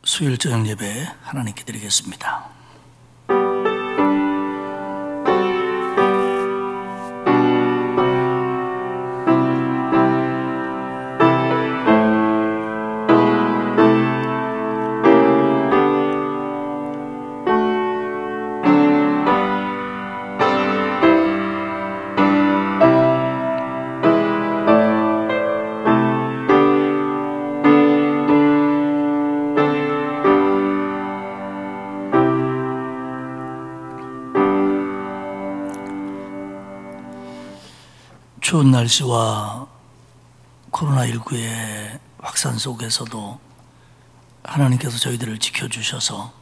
수요일 저녁 예배 하나님께 드리겠습니다. 추운 날씨와 코로나19의 확산 속에서도 하나님께서 저희들을 지켜주셔서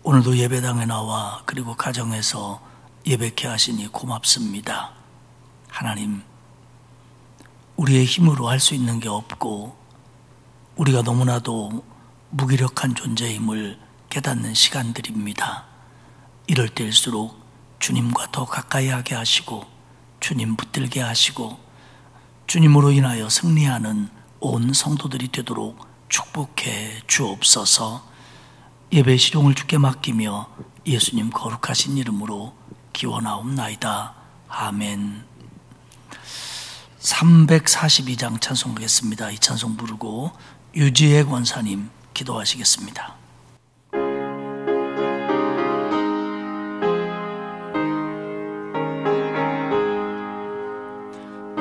오늘도 예배당에 나와 그리고 가정에서 예배케 하시니 고맙습니다. 하나님, 우리의 힘으로 할 수 있는 게 없고 우리가 너무나도 무기력한 존재임을 깨닫는 시간들입니다. 이럴 때일수록 주님과 더 가까이 하게 하시고 주님 붙들게 하시고 주님으로 인하여 승리하는 온 성도들이 되도록 축복해 주옵소서. 예배 실용을 주께 맡기며 예수님 거룩하신 이름으로 기원하옵나이다. 아멘. 342장 찬송하겠습니다. 이 찬송 부르고 유지혜 권사님 기도하시겠습니다.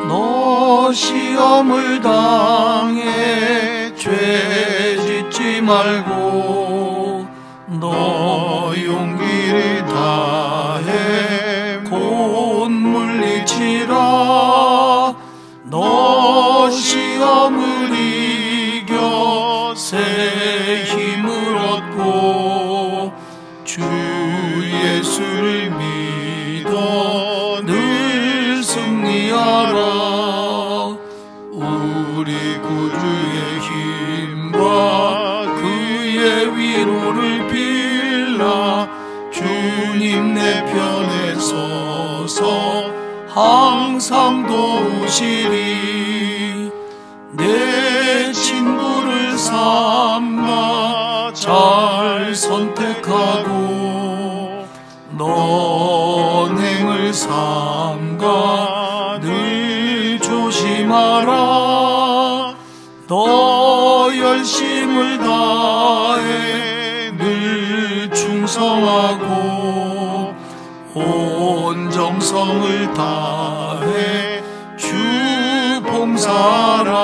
너 시험을 당해 죄 짓지 말고 너 용기를 다해 곧 물리치라. 너 시험을 이겨 새 힘을 얻고 주 예수를 믿어 늘 승리하라. 우리 구주의 힘과 그의 위로를 빌라. 주님 내 편에 서서 항상 도우시리. 내 친구를 삼가 잘 선택하고 너행을 삼가 늘 조심하라. 너 열심을 다해 늘 충성하고 온 정성을 다해 주 봉사하라.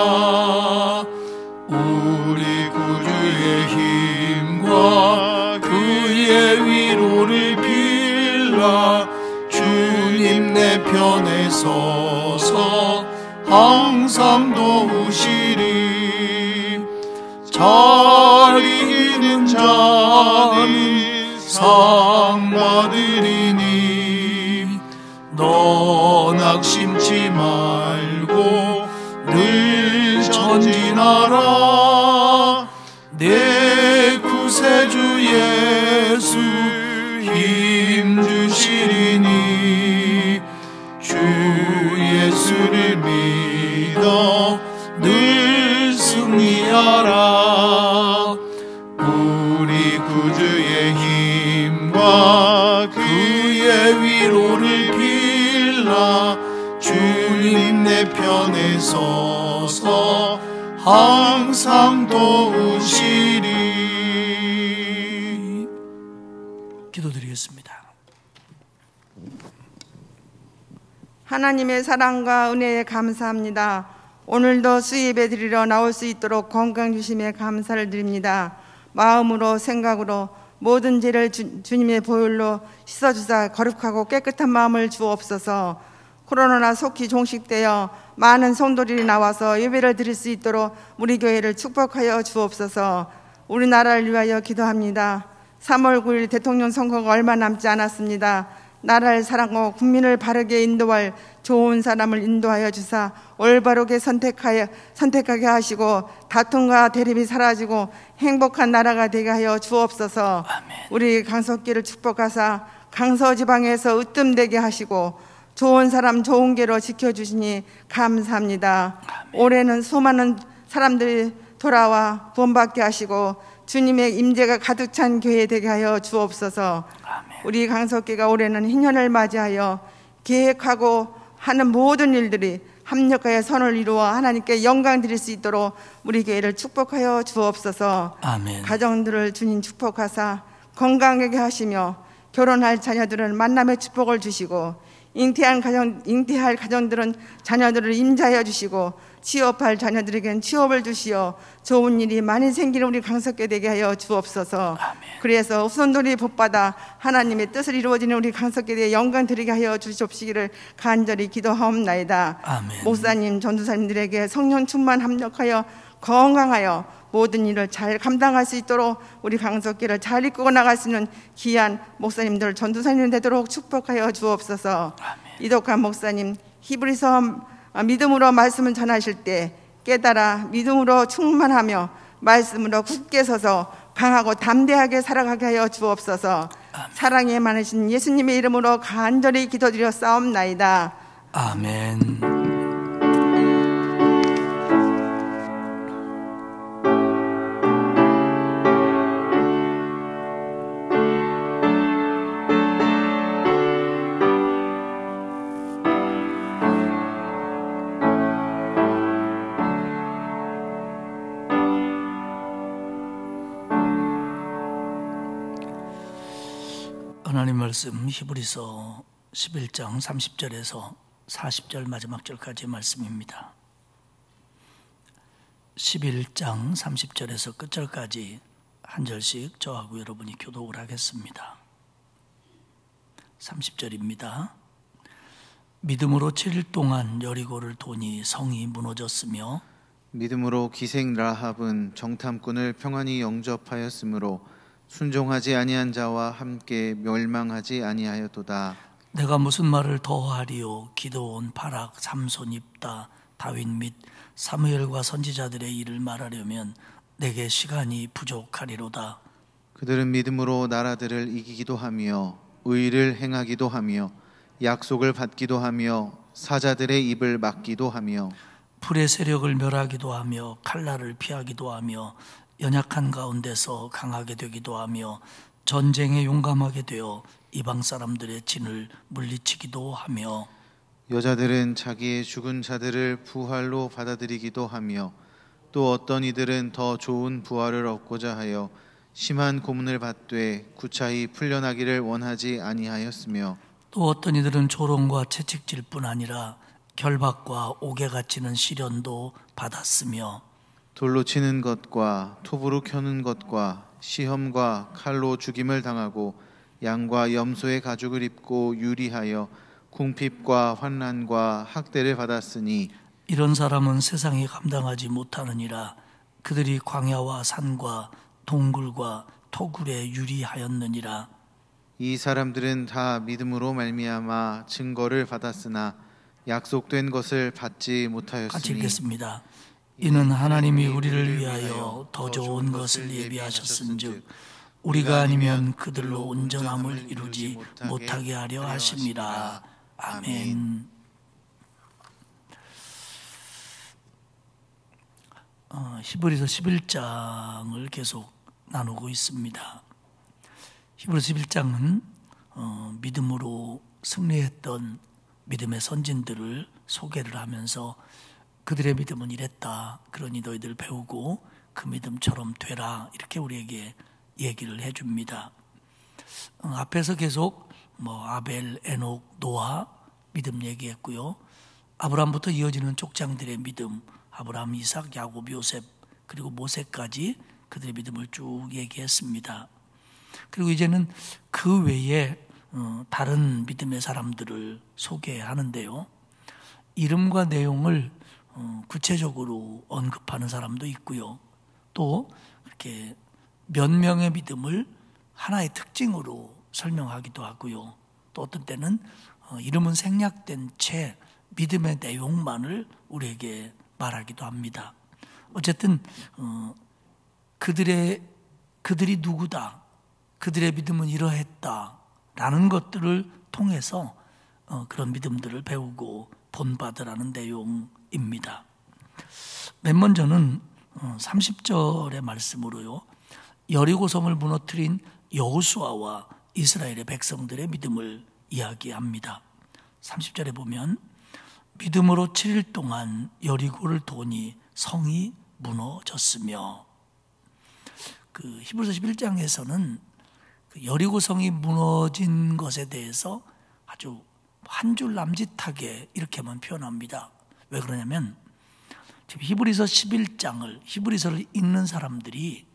우리 구주의 힘과 그의 위로를 빌라. 주님 내 편에 서서 항상 도우시리. 잘 이기는 자는 상 받으리니 너 낙심치 말고 늘 전진하라. 내 구세주 예수 힘 주시리니 주 예수를 믿어 늘 승리하라. 우리 구주의 힘과 그의 위로를 빌라. 주님 내 편에 서서 항상 도우시리. 기도드리겠습니다. 하나님의 사랑과 은혜에 감사합니다. 오늘도 수예배 드리러 나올 수 있도록 건강 주심에 감사를 드립니다. 마음으로 생각으로 모든 죄를 주님의 보혈로 씻어주사 거룩하고 깨끗한 마음을 주옵소서. 코로나 속히 종식되어 많은 성도들이 나와서 예배를 드릴 수 있도록 우리 교회를 축복하여 주옵소서. 우리나라를 위하여 기도합니다. 3월 9일 대통령 선거가 얼마 남지 않았습니다. 나라를 사랑하고 국민을 바르게 인도할 좋은 사람을 인도하여 주사 올바르게 선택하게 하시고 다툼과 대립이 사라지고 행복한 나라가 되게 하여 주옵소서. 아멘. 우리 강석기를 축복하사 강서지방에서 으뜸되게 하시고 좋은 사람 좋은 길로 지켜주시니 감사합니다. 아멘. 올해는 수많은 사람들이 돌아와 구원받게 하시고 주님의 임재가 가득 찬 교회 되게 하여 주옵소서. 아멘. 우리 강석교가 올해는 희년을 맞이하여 계획하고 하는 모든 일들이 합력하여 선을 이루어 하나님께 영광 드릴 수 있도록 우리 교회를 축복하여 주옵소서. 아멘. 가정들을 주님 축복하사 건강하게 하시며 결혼할 자녀들은 만남의 축복을 주시고 잉태할 가정들은 자녀들을 임자하여 주시고 취업할 자녀들에게는 취업을 주시어 좋은 일이 많이 생기는 우리 강석교 되게 하여 주옵소서. 아멘. 그래서 후손들이 복받아 하나님의 뜻을 이루어지는 우리 강석교 되게 영광 드리게 하여 주시옵시기를 간절히 기도하옵나이다. 아멘. 목사님, 전도사님들에게 성령 충만 합력하여 건강하여 모든 일을 잘 감당할 수 있도록 우리 강석교를 잘 이끌어 나갈 수 있는 귀한 목사님들, 전도사님 되도록 축복하여 주옵소서. 아멘. 이덕환 목사님, 히브리서 믿음으로 말씀을 전하실 때 깨달아 믿음으로 충만하며 말씀으로 굳게 서서 강하고 담대하게 살아가게 하여 주옵소서. 사랑에 많으신 예수님의 이름으로 간절히 기도드려 싸움나이다. 아멘. 하나님 말씀 히브리서 11장 30절에서 40절 마지막 절까지의 말씀입니다. 11장 30절에서 끝절까지 한 절씩 저하고 여러분이 교독을 하겠습니다. 30절입니다. 믿음으로 7일 동안 여리고를 도니 성이 무너졌으며 믿음으로 기생 라합은 정탐꾼을 평안히 영접하였으므로 순종하지 아니한 자와 함께 멸망하지 아니하였도다. 내가 무슨 말을 더하리요? 기드온, 바락, 삼손, 입다, 다윗 및 사무엘과 선지자들의 일을 말하려면 내게 시간이 부족하리로다. 그들은 믿음으로 나라들을 이기기도 하며 의를 행하기도 하며 약속을 받기도 하며 사자들의 입을 막기도 하며 불의 세력을 멸하기도 하며 칼날을 피하기도 하며 연약한 가운데서 강하게 되기도 하며 전쟁에 용감하게 되어 이방 사람들의 진을 물리치기도 하며 여자들은 자기의 죽은 자들을 부활로 받아들이기도 하며 또 어떤 이들은 더 좋은 부활을 얻고자 하여 심한 고문을 받되 구차히 풀려나기를 원하지 아니하였으며 또 어떤 이들은 조롱과 채찍질 뿐 아니라 결박과 옥에 갇히는 시련도 받았으며 돌로 치는 것과 톱으로 켜는 것과 시험과 칼로 죽임을 당하고 양과 염소의 가죽을 입고 유리하여 궁핍과 환난과 학대를 받았으니 이런 사람은 세상이 감당하지 못하느니라. 그들이 광야와 산과 동굴과 토굴에 유리하였느니라. 이 사람들은 다 믿음으로 말미암아 증거를 받았으나 약속된 것을 받지 못하였으니 같이 읽겠습니다. 이는 하나님이 우리를 위하여 더 좋은 것을 예비하셨은즉 우리가 아니면 그들로 온전함을 이루지 못하게 하려 하심이라. 아멘. 히브리서 11장을 계속 나누고 있습니다. 히브리서 11장은 믿음으로 승리했던 믿음의 선진들을 소개를 하면서 그들의 믿음은 이랬다. 그러니 너희들 배우고 그 믿음처럼 되라. 이렇게 우리에게 얘기를 해줍니다. 앞에서 계속 아벨, 에녹, 노아 믿음 얘기했고요. 아브라함부터 이어지는 족장들의 믿음, 아브라함, 이삭, 야곱, 요셉 그리고 모세까지 그들의 믿음을 쭉 얘기했습니다. 그리고 이제는 그 외에 다른 믿음의 사람들을 소개하는데요. 이름과 내용을 구체적으로 언급하는 사람도 있고요. 또 이렇게 몇 명의 믿음을 하나의 특징으로 설명하기도 하고요. 또 어떤 때는 이름은 생략된 채 믿음의 내용만을 우리에게 말하기도 합니다. 어쨌든 그들이 누구다, 그들의 믿음은 이러했다라는 것들을 통해서 그런 믿음들을 배우고 본받으라는 내용입니다. 맨 먼저는 30절의 말씀으로요. 여리고성을 무너뜨린 여호수아와 이스라엘의 백성들의 믿음을 이야기합니다. 30절에 보면 믿음으로 7일 동안 여리고를 도니 성이 무너졌으며, 그 히브리서 11장에서는 그 여리고성이 무너진 것에 대해서 아주 한 줄 남짓하게 이렇게만 표현합니다. 왜 그러냐면 지금 히브리서 11장을 히브리서를 읽는 사람들이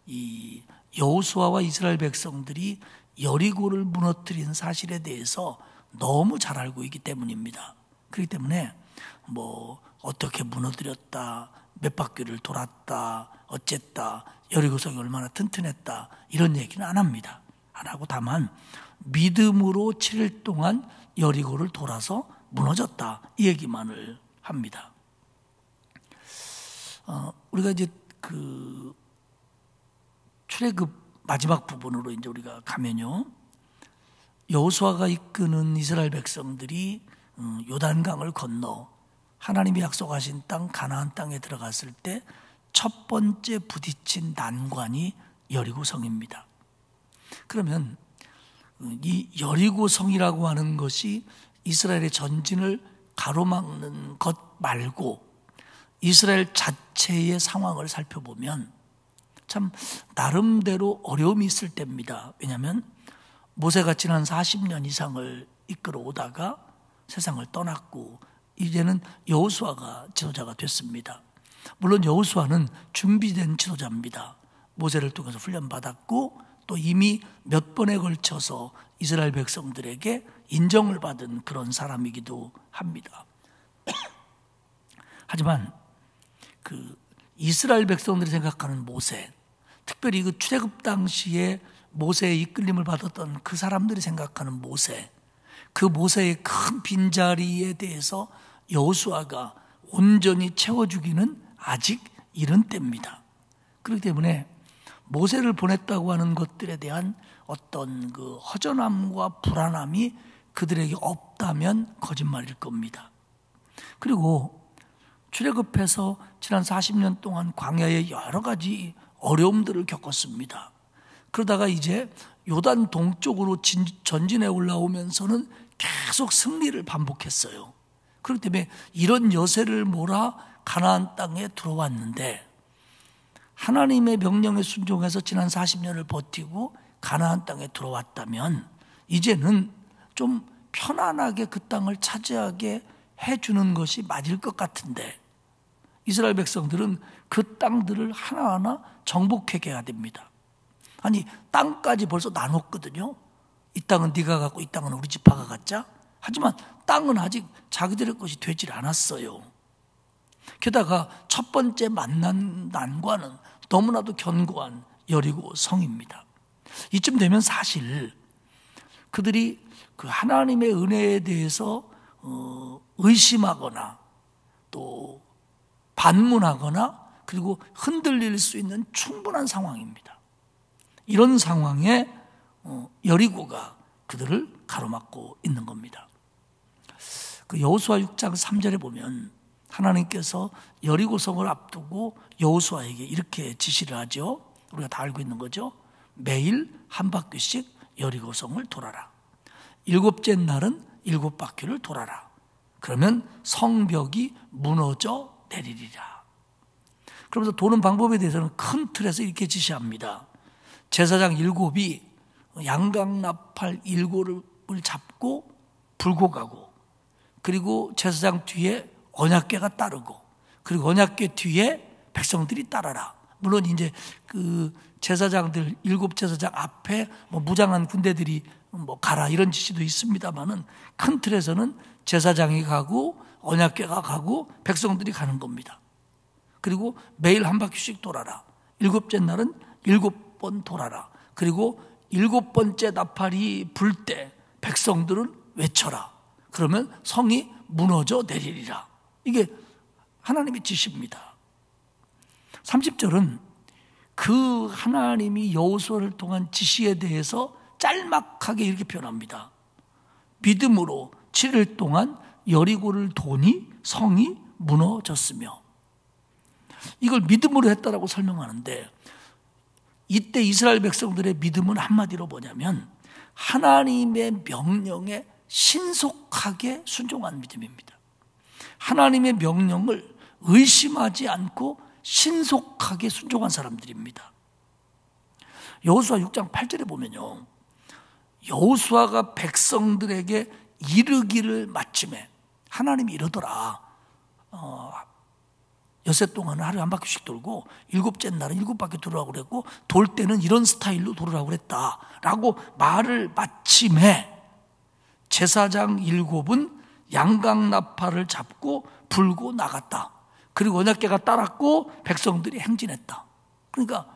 이 여호수아와 이스라엘 백성들이 여리고를 무너뜨린 사실에 대해서 너무 잘 알고 있기 때문입니다. 그렇기 때문에 뭐 어떻게 무너뜨렸다, 몇 바퀴를 돌았다, 어쨌다, 여리고성이 얼마나 튼튼했다 이런 얘기는 안 합니다. 안 하고 다만 믿음으로 7일 동안 여리고를 돌아서 무너졌다 이 얘기만을 합니다. 우리가 이제 그 출애굽 마지막 부분으로 이제 우리가 가면요, 여호수아가 이끄는 이스라엘 백성들이 요단강을 건너 하나님이 약속하신 땅 가나안 땅에 들어갔을 때 첫 번째 부딪힌 난관이 여리고성입니다. 그러면 이 여리고성이라고 하는 것이 이스라엘의 전진을 가로막는 것 말고 이스라엘 자체의 상황을 살펴보면 참 나름대로 어려움이 있을 때입니다. 왜냐하면 모세가 지난 40년 이상을 이끌어 오다가 세상을 떠났고 이제는 여호수아가 지도자가 됐습니다. 물론 여호수아는 준비된 지도자입니다. 모세를 통해서 훈련받았고 또 이미 몇 번에 걸쳐서 이스라엘 백성들에게 인정을 받은 그런 사람이기도 합니다. 하지만 그 이스라엘 백성들이 생각하는 모세, 특별히 그 출애굽 당시에 모세의 이끌림을 받았던 그 사람들이 생각하는 모세, 그 모세의 큰 빈자리에 대해서 여호수아가 온전히 채워주기는 아직 이른 때입니다. 그렇기 때문에 모세를 보냈다고 하는 것들에 대한 어떤 그 허전함과 불안함이 그들에게 없다면 거짓말일 겁니다. 그리고 출애굽해서 지난 40년 동안 광야에 여러 가지 어려움들을 겪었습니다. 그러다가 이제 요단 동쪽으로 전진해 올라오면서는 계속 승리를 반복했어요. 그렇기 때문에 이런 여세를 몰아 가나안 땅에 들어왔는데 하나님의 명령에 순종해서 지난 40년을 버티고 가나안 땅에 들어왔다면 이제는 좀 편안하게 그 땅을 차지하게 해주는 것이 맞을 것 같은데 이스라엘 백성들은 그 땅들을 하나하나 정복하게 해야 됩니다. 아니 땅까지 벌써 나눴거든요. 이 땅은 네가 갖고 이 땅은 우리 지파가 갖자. 하지만 땅은 아직 자기들의 것이 되질 않았어요. 게다가 첫 번째 만난 난관은 너무나도 견고한 여리고 성입니다. 이쯤 되면 사실 그들이 그 하나님의 은혜에 대해서 의심하거나 또 반문하거나 그리고 흔들릴 수 있는 충분한 상황입니다. 이런 상황에 여리고가 그들을 가로막고 있는 겁니다. 그 여호수아 6장 3절에 보면 하나님께서 여리고성을 앞두고 여호수아에게 이렇게 지시를 하죠. 우리가 다 알고 있는 거죠. 매일 한 바퀴씩 여리고성을 돌아라. 7째 날은 7바퀴를 돌아라. 그러면 성벽이 무너져 내리리라. 그러면서 도는 방법에 대해서는 큰 틀에서 이렇게 지시합니다. 제사장 7이 양강나팔 7을 잡고 불고 가고, 그리고 제사장 뒤에 언약궤가 따르고, 그리고 언약궤 뒤에 백성들이 따라라. 물론 이제 그 제사장들 7 제사장 앞에 뭐 무장한 군대들이 뭐 가라 이런 지시도 있습니다만은 큰 틀에서는 제사장이 가고 언약궤가 가고 백성들이 가는 겁니다. 그리고 매일 한 바퀴씩 돌아라. 7째 날은 7번 돌아라. 그리고 7번째 나팔이 불 때 백성들은 외쳐라. 그러면 성이 무너져 내리리라. 이게 하나님의 지시입니다. 30절은 그 하나님이 여호수아를 통한 지시에 대해서 짤막하게 이렇게 표현합니다. 믿음으로 7일 동안 여리고를 도니 성이 무너졌으며, 이걸 믿음으로 했다라고 설명하는데 이때 이스라엘 백성들의 믿음은 한마디로 뭐냐면 하나님의 명령에 신속하게 순종한 믿음입니다. 하나님의 명령을 의심하지 않고 신속하게 순종한 사람들입니다. 여호수아 6장 8절에 보면요, 여호수아가 백성들에게 이르기를 마침에 하나님이 이러더라. 엿새 동안은 하루에 한 바퀴씩 돌고 일곱째 날은 7바퀴 돌으라고 그랬고 돌 때는 이런 스타일로 돌으라고 그랬다 라고 말을 마침에 제사장 7은 양강나팔을 잡고 불고 나갔다. 그리고 언약궤가 따랐고 백성들이 행진했다. 그러니까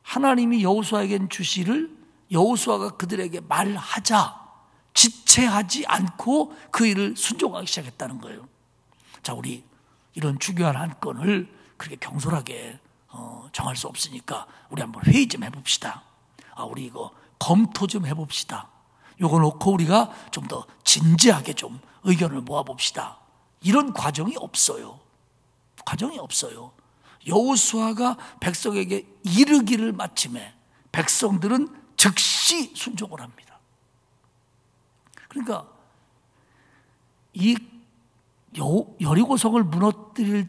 하나님이 여호수아에겐 주시를 여호수아가 그들에게 말하자 지체하지 않고 그 일을 순종하기 시작했다는 거예요. 자, 우리 이런 중요한 한 건을 그렇게 경솔하게 정할 수 없으니까 우리 한번 회의 좀 해봅시다. 우리 이거 검토 좀 해봅시다. 요거 놓고 우리가 좀 더 진지하게 좀 의견을 모아봅시다. 이런 과정이 없어요. 과정이 없어요. 여호수아가 백성에게 이르기를 마침에 백성들은 즉시 순종을 합니다. 그러니까 이 여리고성을 무너뜨릴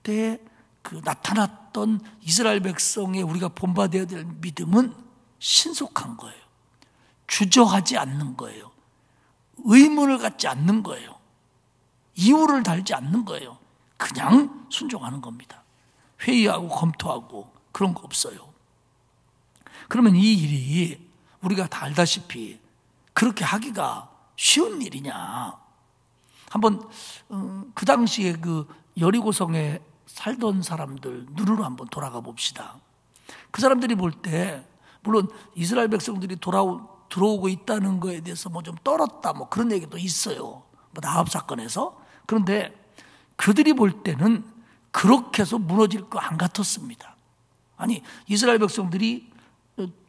때 그 나타났던 이스라엘 백성의 우리가 본받아야 될 믿음은 신속한 거예요. 주저하지 않는 거예요. 의문을 갖지 않는 거예요. 이유를 달지 않는 거예요. 그냥 순종하는 겁니다. 회의하고 검토하고 그런 거 없어요. 그러면 이 일이 우리가 다 알다시피 그렇게 하기가 쉬운 일이냐? 한번 그 당시에 그 여리고성에 살던 사람들 눈으로 한번 돌아가 봅시다. 그 사람들이 볼 때 물론 이스라엘 백성들이 들어오고 있다는 거에 대해서 뭐 좀 떨었다 뭐 그런 얘기도 있어요. 뭐 나합 사건에서. 그런데 그들이 볼 때는 그렇게 해서 무너질 거 안 같았습니다. 아니 이스라엘 백성들이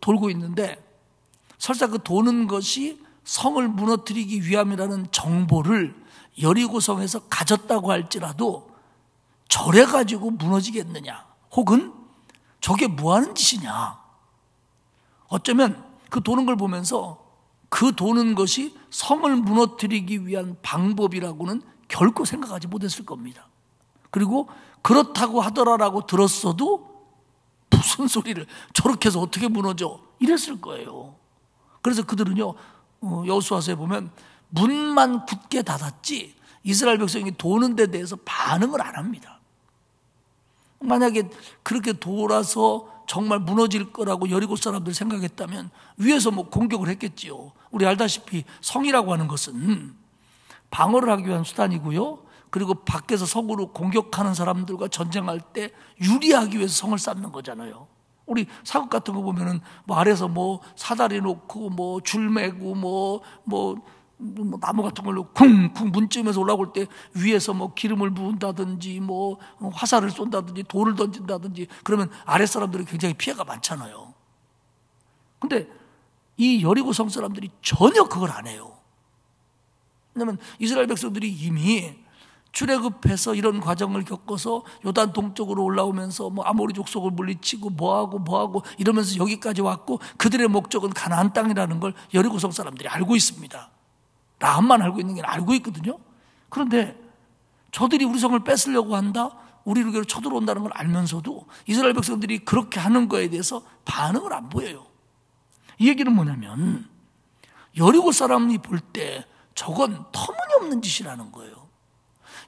돌고 있는데 설사 그 도는 것이 성을 무너뜨리기 위함이라는 정보를 여리고성에서 가졌다고 할지라도 저래가지고 무너지겠느냐, 혹은 저게 뭐하는 짓이냐. 어쩌면 그 도는 걸 보면서 그 도는 것이 성을 무너뜨리기 위한 방법이라고는 결코 생각하지 못했을 겁니다. 그리고 그렇다고 하더라라고 들었어도 무슨 소리를, 저렇게 해서 어떻게 무너져, 이랬을 거예요. 그래서 그들은요, 여호수아서에 보면 문만 굳게 닫았지 이스라엘 백성이 도는 데 대해서 반응을 안 합니다. 만약에 그렇게 돌아서 정말 무너질 거라고 여리고 사람들이 생각했다면 위에서 뭐 공격을 했겠지요. 우리 알다시피 성이라고 하는 것은 방어를 하기 위한 수단이고요, 그리고 밖에서 성으로 공격하는 사람들과 전쟁할 때 유리하기 위해서 성을 쌓는 거잖아요. 우리 사극 같은 거 보면은 뭐 아래서 뭐 사다리 놓고 뭐 줄 매고 뭐 나무 같은 걸로 쿵쿵 문쯤에서 올라올 때 위에서 뭐 기름을 부은다든지 뭐 화살을 쏜다든지 돌을 던진다든지 그러면 아래 사람들이 굉장히 피해가 많잖아요. 근데 이 여리고성 사람들이 전혀 그걸 안 해요. 왜냐하면 이스라엘 백성들이 이미 출애굽해서 이런 과정을 겪어서 요단 동쪽으로 올라오면서 뭐 아모리 족속을 물리치고 뭐하고 이러면서 여기까지 왔고 그들의 목적은 가나안 땅이라는 걸 여리고성 사람들이 알고 있습니다. 라합만 알고 있는 게 알고 있거든요. 그런데 저들이 우리 성을 뺏으려고 한다, 우리에게로 쳐들어온다는 걸 알면서도 이스라엘 백성들이 그렇게 하는 거에 대해서 반응을 안 보여요. 이 얘기는 뭐냐면 여리고 사람이 볼 때 저건 터무니없는 짓이라는 거예요.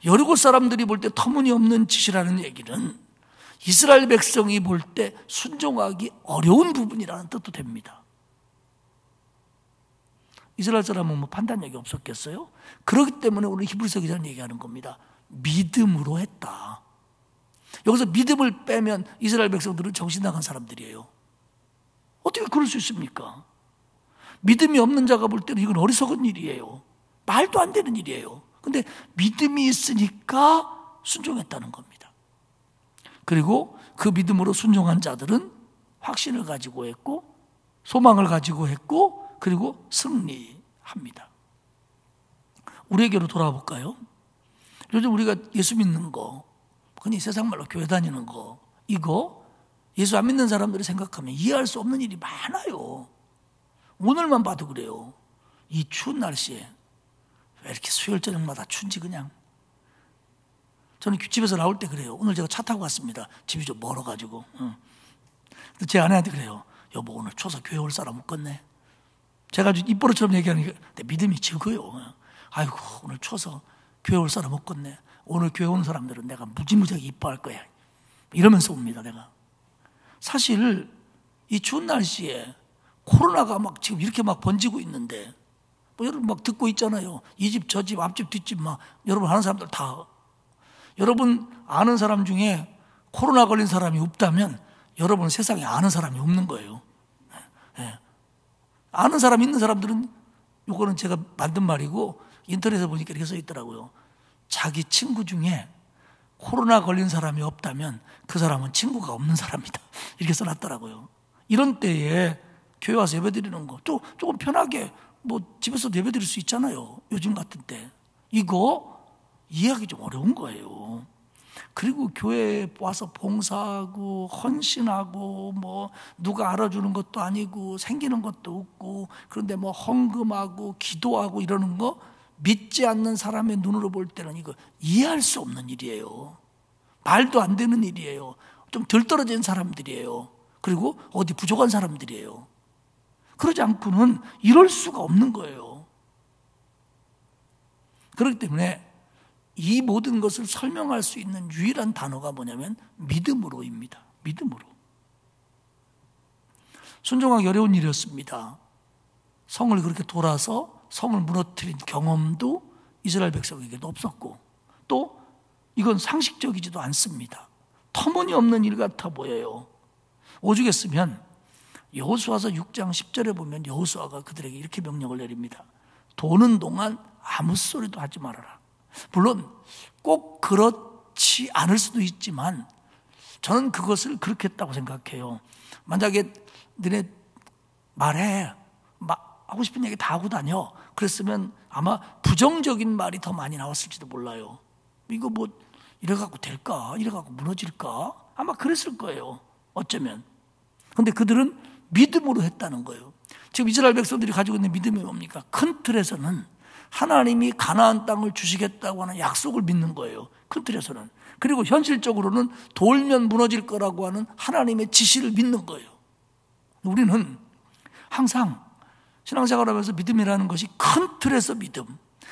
여리고 사람들이 볼 때 터무니없는 짓이라는 얘기는 이스라엘 백성이 볼 때 순종하기 어려운 부분이라는 뜻도 됩니다. 이스라엘 사람은 뭐 판단력이 없었겠어요? 그렇기 때문에 오늘 히브리서 기자는 얘기하는 겁니다. 믿음으로 했다. 여기서 믿음을 빼면 이스라엘 백성들은 정신 나간 사람들이에요. 어떻게 그럴 수 있습니까? 믿음이 없는 자가 볼 때는 이건 어리석은 일이에요. 말도 안 되는 일이에요. 근데 믿음이 있으니까 순종했다는 겁니다. 그리고 그 믿음으로 순종한 자들은 확신을 가지고 했고 소망을 가지고 했고 그리고 승리합니다. 우리에게로 돌아볼까요? 요즘 우리가 예수 믿는 거, 흔히 세상 말로 교회 다니는 거, 이거 예수 안 믿는 사람들이 생각하면 이해할 수 없는 일이 많아요. 오늘만 봐도 그래요. 이 추운 날씨에 왜 이렇게 수요일 저녁마다 춘지 그냥. 저는 집에서 나올 때 그래요. 오늘 제가 차 타고 갔습니다. 집이 좀 멀어가지고. 제 아내한테 그래요. 여보 오늘 추워서 교회 올 사람 없겠네. 제가 아주 입버릇처럼 얘기하니까 내 믿음이 적어요. 아이고 오늘 추워서 교회 올 사람 없겠네. 오늘 교회 오는 사람들은 내가 무지무지하게 이뻐할 거야. 이러면서 옵니다 내가. 사실 이 추운 날씨에 코로나가 막 지금 이렇게 막 번지고 있는데 뭐 여러분 막 듣고 있잖아요. 이 집 저 집 앞집 뒷집 막 여러분 아는 사람들 다. 여러분 아는 사람 중에 코로나 걸린 사람이 없다면 여러분 세상에 아는 사람이 없는 거예요. 네. 아는 사람 있는 사람들은 이거는 제가 만든 말이고 인터넷에 보니까 이렇게 써 있더라고요. 자기 친구 중에 코로나 걸린 사람이 없다면 그 사람은 친구가 없는 사람이다. 이렇게 써놨더라고요. 이런 때에 교회 와서 예배드리는 거 또 조금 편하게 뭐 집에서도 예배드릴 수 있잖아요. 요즘 같은 때. 이거 이해하기 좀 어려운 거예요. 그리고 교회에 와서 봉사하고 헌신하고 뭐 누가 알아주는 것도 아니고 생기는 것도 없고 그런데 뭐 헌금하고 기도하고 이러는 거 믿지 않는 사람의 눈으로 볼 때는 이거 이해할 수 없는 일이에요. 말도 안 되는 일이에요. 좀 덜 떨어진 사람들이에요. 그리고 어디 부족한 사람들이에요. 그러지 않고는 이럴 수가 없는 거예요. 그렇기 때문에 이 모든 것을 설명할 수 있는 유일한 단어가 뭐냐면 믿음으로입니다. 믿음으로. 순종하기 어려운 일이었습니다. 성을 그렇게 돌아서 성을 무너뜨린 경험도 이스라엘 백성에게도 없었고 또 이건 상식적이지도 않습니다. 터무니없는 일 같아 보여요. 오죽했으면 여호수아서 6장 10절에 보면 여호수아가 그들에게 이렇게 명령을 내립니다. 도는 동안 아무 소리도 하지 말아라. 물론 꼭 그렇지 않을 수도 있지만 저는 그것을 그렇게 했다고 생각해요. 만약에 너네 말해 하고 싶은 얘기 다 하고 다녀 그랬으면 아마 부정적인 말이 더 많이 나왔을지도 몰라요. 이거 뭐 이래갖고 될까? 이래갖고 무너질까? 아마 그랬을 거예요. 어쩌면. 그런데 그들은 믿음으로 했다는 거예요. 지금 이스라엘 백성들이 가지고 있는 믿음이 뭡니까? 큰 틀에서는 하나님이 가나안 땅을 주시겠다고 하는 약속을 믿는 거예요. 큰 틀에서는. 그리고 현실적으로는 돌면 무너질 거라고 하는 하나님의 지시를 믿는 거예요. 우리는 항상 신앙생활하면서 믿음이라는 것이 큰 틀에서 믿음.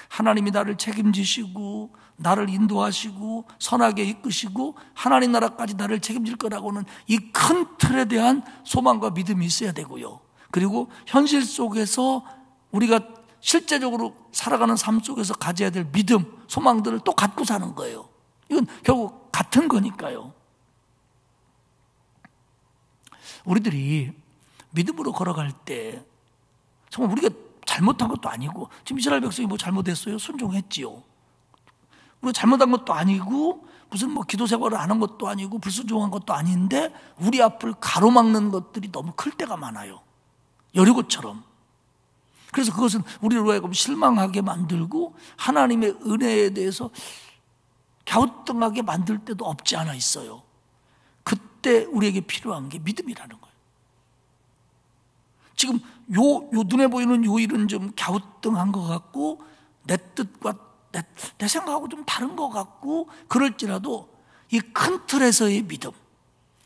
하나님이 나를 책임지시고 나를 인도하시고 선하게 이끄시고 하나님 나라까지 나를 책임질 거라고 하는 이 큰 틀에 대한 소망과 믿음이 있어야 되고요. 그리고 현실 속에서 우리가 실제적으로 살아가는 삶 속에서 가져야 될 믿음, 소망들을 또 갖고 사는 거예요. 이건 결국 같은 거니까요. 우리들이 믿음으로 걸어갈 때 정말 우리가 잘못한 것도 아니고 지금 이스라엘 백성이 뭐 잘못했어요? 순종했지요. 우리가 잘못한 것도 아니고 무슨 뭐 기도 생활을 안 한 것도 아니고 불순종한 것도 아닌데 우리 앞을 가로막는 것들이 너무 클 때가 많아요. 여리고처럼. 그래서 그것은 우리를 왜 실망하게 만들고 하나님의 은혜에 대해서 갸우뚱하게 만들 때도 없지 않아 있어요. 그때 우리에게 필요한 게 믿음이라는 거예요. 지금 요 눈에 보이는 요 일은 좀 갸우뚱한 것 같고 내 뜻과 내 생각하고 좀 다른 것 같고 그럴지라도 이 큰 틀에서의 믿음,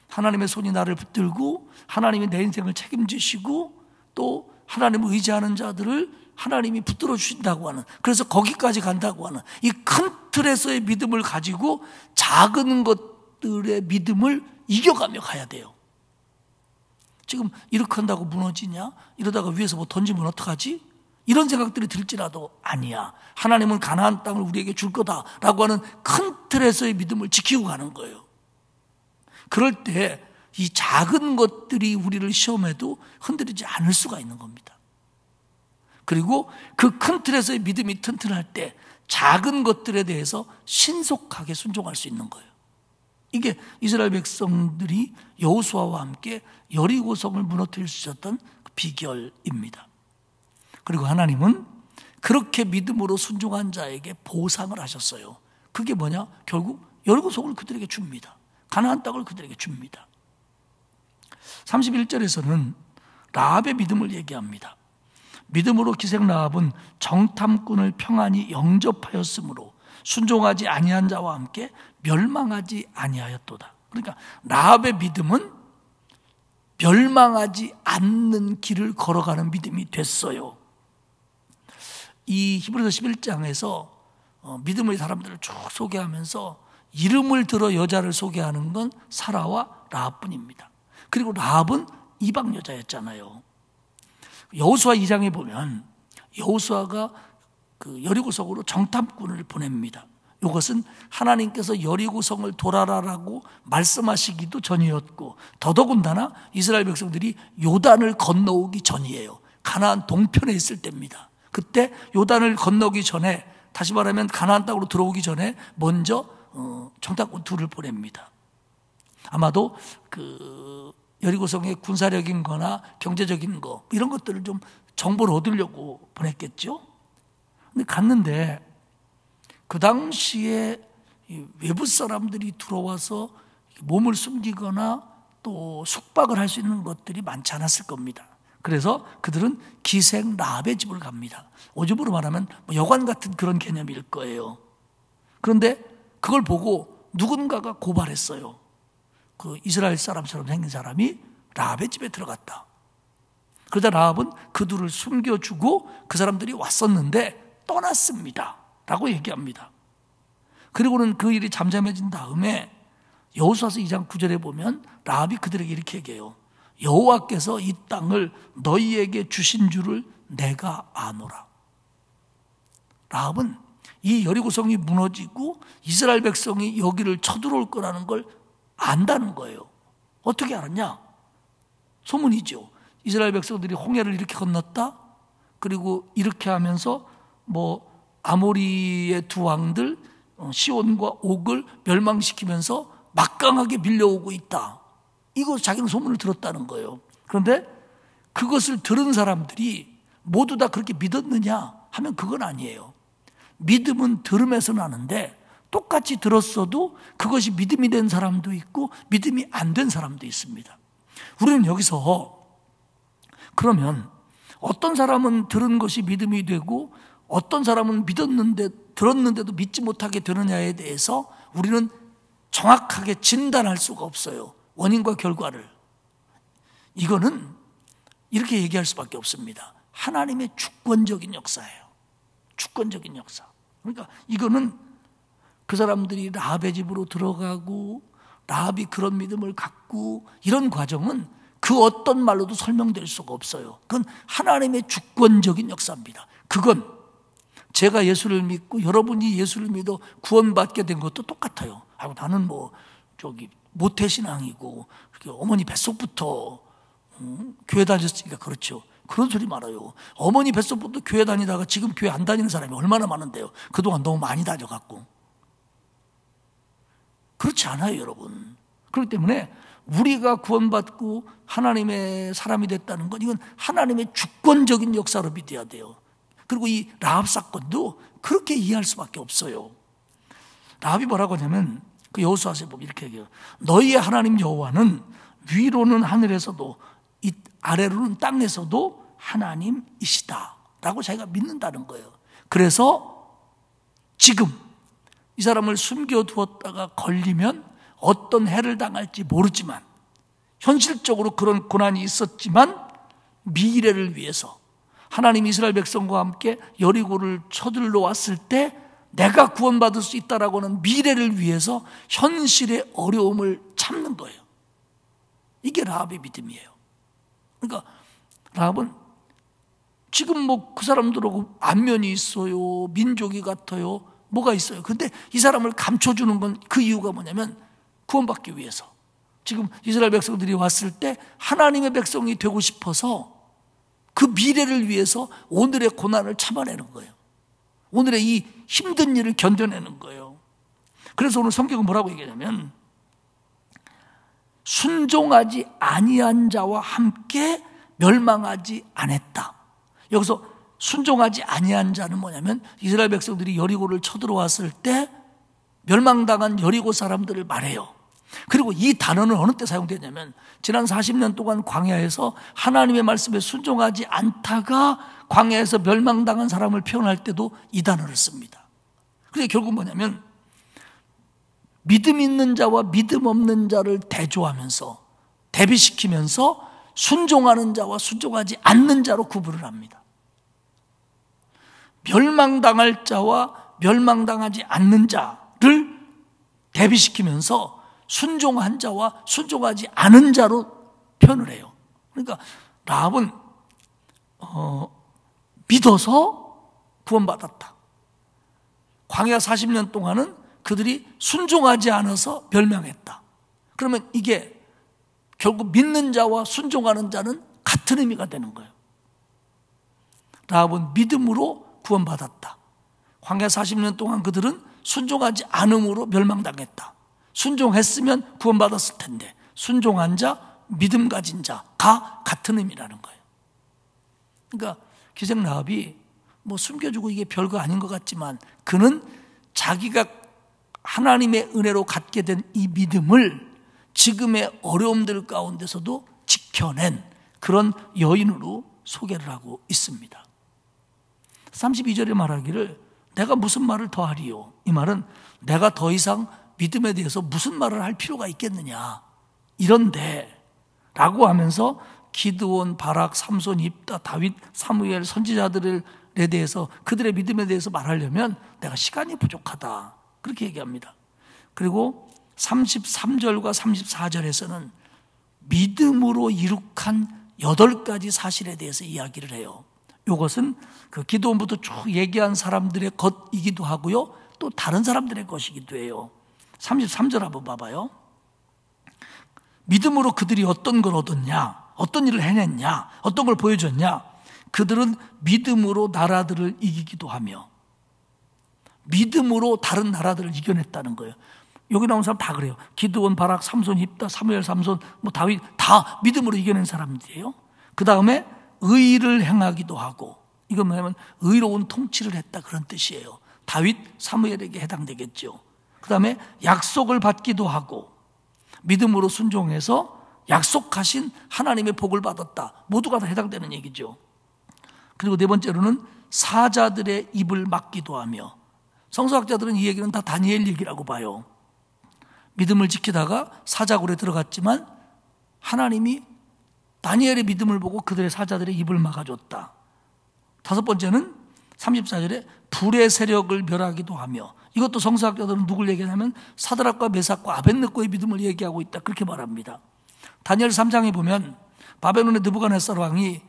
하나님의 손이 나를 붙들고 하나님이 내 인생을 책임지시고 또 하나님을 의지하는 자들을 하나님이 붙들어 주신다고 하는, 그래서 거기까지 간다고 하는 이 큰 틀에서의 믿음을 가지고 작은 것들의 믿음을 이겨가며 가야 돼요. 지금 이렇게 한다고 무너지냐? 이러다가 위에서 뭐 던지면 어떡하지? 이런 생각들이 들지라도 아니야. 하나님은 가나안 땅을 우리에게 줄 거다라고 하는 큰 틀에서의 믿음을 지키고 가는 거예요. 그럴 때 이 작은 것들이 우리를 시험해도 흔들리지 않을 수가 있는 겁니다. 그리고 그 큰 틀에서의 믿음이 튼튼할 때 작은 것들에 대해서 신속하게 순종할 수 있는 거예요. 이게 이스라엘 백성들이 여호수아와 함께 여리고성을 무너뜨릴 수 있었던 비결입니다. 그리고 하나님은 그렇게 믿음으로 순종한 자에게 보상을 하셨어요. 그게 뭐냐? 결국 여리고성을 그들에게 줍니다. 가나안 땅을 그들에게 줍니다. 31절에서는 라합의 믿음을 얘기합니다. 믿음으로 기생 라합은 정탐꾼을 평안히 영접하였으므로 순종하지 아니한 자와 함께 멸망하지 아니하였도다. 그러니까 라합의 믿음은 멸망하지 않는 길을 걸어가는 믿음이 됐어요. 이 히브리서 11장에서 믿음의 사람들을 쭉 소개하면서 이름을 들어 여자를 소개하는 건 사라와 라합뿐입니다. 그리고 라합은 이방 여자였잖아요. 여호수아 2장에 보면 여호수아가 그 여리고성으로 정탐꾼을 보냅니다. 이것은 하나님께서 여리고성을 돌아라라고 말씀하시기도 전이었고, 더더군다나 이스라엘 백성들이 요단을 건너오기 전이에요. 가나안 동편에 있을 때입니다. 그때 요단을 건너기 전에, 다시 말하면 가나안 땅으로 들어오기 전에 먼저 정탐꾼 둘을 보냅니다. 아마도 그 여리고성의 군사력인 거나 경제적인 거 이런 것들을 좀 정보를 얻으려고 보냈겠죠. 근데 갔는데 그 당시에 외부 사람들이 들어와서 몸을 숨기거나 또 숙박을 할 수 있는 것들이 많지 않았을 겁니다. 그래서 그들은 기생 라합의 집을 갑니다. 오죽으로 말하면 여관 같은 그런 개념일 거예요. 그런데 그걸 보고 누군가가 고발했어요. 그 이스라엘 사람처럼 생긴 사람이 라합의 집에 들어갔다. 그러자 라합은 그 둘을 숨겨주고 그 사람들이 왔었는데 떠났습니다 라고 얘기합니다. 그리고는 그 일이 잠잠해진 다음에 여호수아서 2장 9절에 보면 라합이 그들에게 이렇게 얘기해요. 여호와께서 이 땅을 너희에게 주신 줄을 내가 아노라. 라합은 이 여리고성이 무너지고 이스라엘 백성이 여기를 쳐들어올 거라는 걸 안다는 거예요. 어떻게 알았냐? 소문이죠. 이스라엘 백성들이 홍해를 이렇게 건넜다. 그리고 이렇게 하면서 아모리의 두 왕들 시온과 옥을 멸망시키면서 막강하게 밀려오고 있다. 이거 자기는 소문을 들었다는 거예요. 그런데 그것을 들은 사람들이 모두 다 그렇게 믿었느냐 하면 그건 아니에요. 믿음은 들음에서 나는데 똑같이 들었어도 그것이 믿음이 된 사람도 있고 믿음이 안 된 사람도 있습니다. 우리는 여기서 그러면 어떤 사람은 들은 것이 믿음이 되고 어떤 사람은 들었는데도 믿지 못하게 되느냐에 대해서 우리는 정확하게 진단할 수가 없어요. 원인과 결과를. 이거는 이렇게 얘기할 수밖에 없습니다. 하나님의 주권적인 역사예요. 주권적인 역사. 그러니까 이거는 그 사람들이 라합의 집으로 들어가고 라합이 그런 믿음을 갖고 이런 과정은 그 어떤 말로도 설명될 수가 없어요. 그건 하나님의 주권적인 역사입니다. 그건 제가 예수를 믿고 여러분이 예수를 믿어 구원받게 된 것도 똑같아요. 나는 모태신앙이고 어머니 뱃속부터 교회 다녔으니까 그렇죠. 그런 소리 말아요. 어머니 뱃속부터 교회 다니다가 지금 교회 안 다니는 사람이 얼마나 많은데요. 그동안 너무 많이 다녀갖고. 그렇지 않아요, 여러분. 그렇기 때문에 우리가 구원받고 하나님의 사람이 됐다는 건 이건 하나님의 주권적인 역사로 믿어야 돼요. 그리고 이 라합 사건도 그렇게 이해할 수밖에 없어요. 라합이 뭐라고 하냐면 그 여호수아서에 보면 이렇게 얘기해요. 너희의 하나님 여호와는 위로는 하늘에서도 아래로는 땅에서도 하나님이시다 라고 자기가 믿는다는 거예요. 그래서 지금 이 사람을 숨겨두었다가 걸리면 어떤 해를 당할지 모르지만 현실적으로 그런 고난이 있었지만 미래를 위해서 하나님 이스라엘 백성과 함께 여리고를 쳐들러 왔을 때 내가 구원받을 수 있다라고 하는 미래를 위해서 현실의 어려움을 참는 거예요. 이게 라합의 믿음이에요. 그러니까 라합은 지금 그 사람들하고 안면이 있어요. 민족이 같아요. 뭐가 있어요. 근데 이 사람을 감춰주는 건 그 이유가 뭐냐면 구원받기 위해서. 지금 이스라엘 백성들이 왔을 때 하나님의 백성이 되고 싶어서 그 미래를 위해서 오늘의 고난을 참아내는 거예요. 오늘의 이 힘든 일을 견뎌내는 거예요. 그래서 오늘 성경은 뭐라고 얘기하냐면 순종하지 아니한 자와 함께 멸망하지 않았다. 여기서 순종하지 아니한 자는 뭐냐면 이스라엘 백성들이 여리고를 쳐들어왔을 때 멸망당한 여리고 사람들을 말해요. 그리고 이 단어는 어느 때 사용되냐면 지난 40년 동안 광야에서 하나님의 말씀에 순종하지 않다가 광야에서 멸망당한 사람을 표현할 때도 이 단어를 씁니다. 그게 결국 뭐냐면 믿음 있는 자와 믿음 없는 자를 대조하면서 대비시키면서 순종하는 자와 순종하지 않는 자로 구분을 합니다. 멸망당할 자와 멸망당하지 않는 자를 대비시키면서 순종한 자와 순종하지 않은 자로 표현을 해요. 그러니까 라합은 믿어서 구원받았다. 광야 40년 동안은 그들이 순종하지 않아서 멸망했다. 그러면 이게 결국 믿는 자와 순종하는 자는 같은 의미가 되는 거예요. 라합은 믿음으로 구원받았다. 광야 40년 동안 그들은 순종하지 않음으로 멸망당했다. 순종했으면 구원받았을 텐데 순종한 자, 믿음 가진 자가 같은 의미라는 거예요. 그러니까 기생 라합이 뭐 숨겨주고 이게 별거 아닌 것 같지만 그는 자기가 하나님의 은혜로 갖게 된 이 믿음을 지금의 어려움들 가운데서도 지켜낸 그런 여인으로 소개를 하고 있습니다. 32절에 말하기를 내가 무슨 말을 더 하리요? 이 말은 내가 더 이상 믿음에 대해서 무슨 말을 할 필요가 있겠느냐 이런데 라고 하면서 기드온, 바락, 삼손, 입다, 다윗, 사무엘 선지자들에 대해서 그들의 믿음에 대해서 말하려면 내가 시간이 부족하다 그렇게 얘기합니다. 그리고 33절과 34절에서는 믿음으로 이룩한 8가지 사실에 대해서 이야기를 해요. 이것은 그 기드온부터 쭉 얘기한 사람들의 것이기도 하고요 또 다른 사람들의 것이기도 해요. 33절 한번 봐봐요. 믿음으로 그들이 어떤 걸 얻었냐, 어떤 일을 해냈냐, 어떤 걸 보여줬냐. 그들은 믿음으로 나라들을 이기기도 하며 믿음으로 다른 나라들을 이겨냈다는 거예요. 여기 나온 사람 다 그래요. 기드온, 바락, 삼손, 입다, 사무엘, 삼손, 뭐 다윗 다 믿음으로 이겨낸 사람들이에요. 그 다음에 의를 행하기도 하고 이건 뭐냐면 의로운 통치를 했다 그런 뜻이에요. 다윗, 사무엘에게 해당되겠죠. 그 다음에 약속을 받기도 하고 믿음으로 순종해서 약속하신 하나님의 복을 받았다. 모두가 다 해당되는 얘기죠. 그리고 네 번째로는 사자들의 입을 막기도 하며 성서학자들은 이 얘기는 다 다니엘 얘기라고 봐요. 믿음을 지키다가 사자굴에 들어갔지만 하나님이 다니엘의 믿음을 보고 그들의 사자들의 입을 막아줬다. 다섯 번째는 34절에 불의 세력을 멸하기도 하며 이것도 성서학자들은 누굴 얘기하냐면 사드락과 메삭과 아벳느고의 믿음을 얘기하고 있다 그렇게 말합니다. 다니엘 3장에 보면 바벨론의 느부갓네살 왕이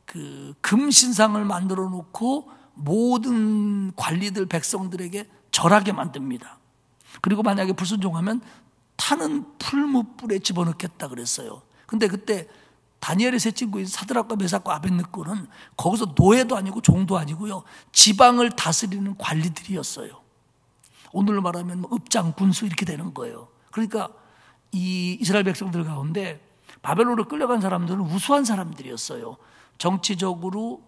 그 금신상을 만들어 놓고 모든 관리들 백성들에게 절하게 만듭니다. 그리고 만약에 불순종하면 타는 풀무불에 집어넣겠다 그랬어요. 근데 그때 다니엘의 세 친구인 사드락과 메삭과 아벳느고는 거기서 노예도 아니고 종도 아니고요 지방을 다스리는 관리들이었어요. 오늘로 말하면 읍장, 군수 이렇게 되는 거예요. 그러니까 이 이스라엘 백성들 가운데 바벨론으로 끌려간 사람들은 우수한 사람들이었어요. 정치적으로,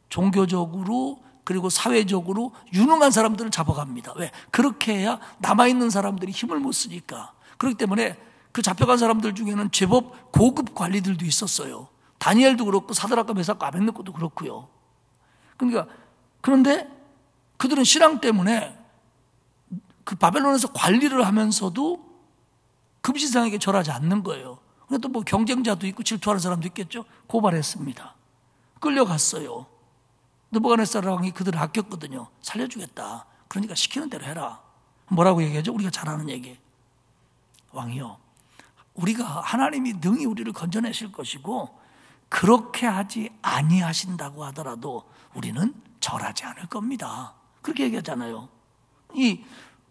종교적으로, 그리고 사회적으로 유능한 사람들을 잡아갑니다. 왜? 그렇게 해야 남아있는 사람들이 힘을 못 쓰니까. 그렇기 때문에 그 잡혀간 사람들 중에는 제법 고급 관리들도 있었어요. 다니엘도 그렇고 사드락과 메삭과 아벳느고도 그렇고요. 그러니까 그런데 그들은 신앙 때문에 그 바벨론에서 관리를 하면서도 금신상에게 절하지 않는 거예요. 근데 또 뭐 경쟁자도 있고 질투하는 사람도 있겠죠. 고발했습니다. 끌려갔어요. 느부갓네살 왕이 그들을 아꼈거든요. 살려주겠다. 그러니까 시키는 대로 해라. 뭐라고 얘기하죠? 우리가 잘 아는 얘기. 왕이요, 우리가 하나님이 능히 우리를 건져내실 것이고 그렇게 하지 아니하신다고 하더라도 우리는 절하지 않을 겁니다. 그렇게 얘기하잖아요.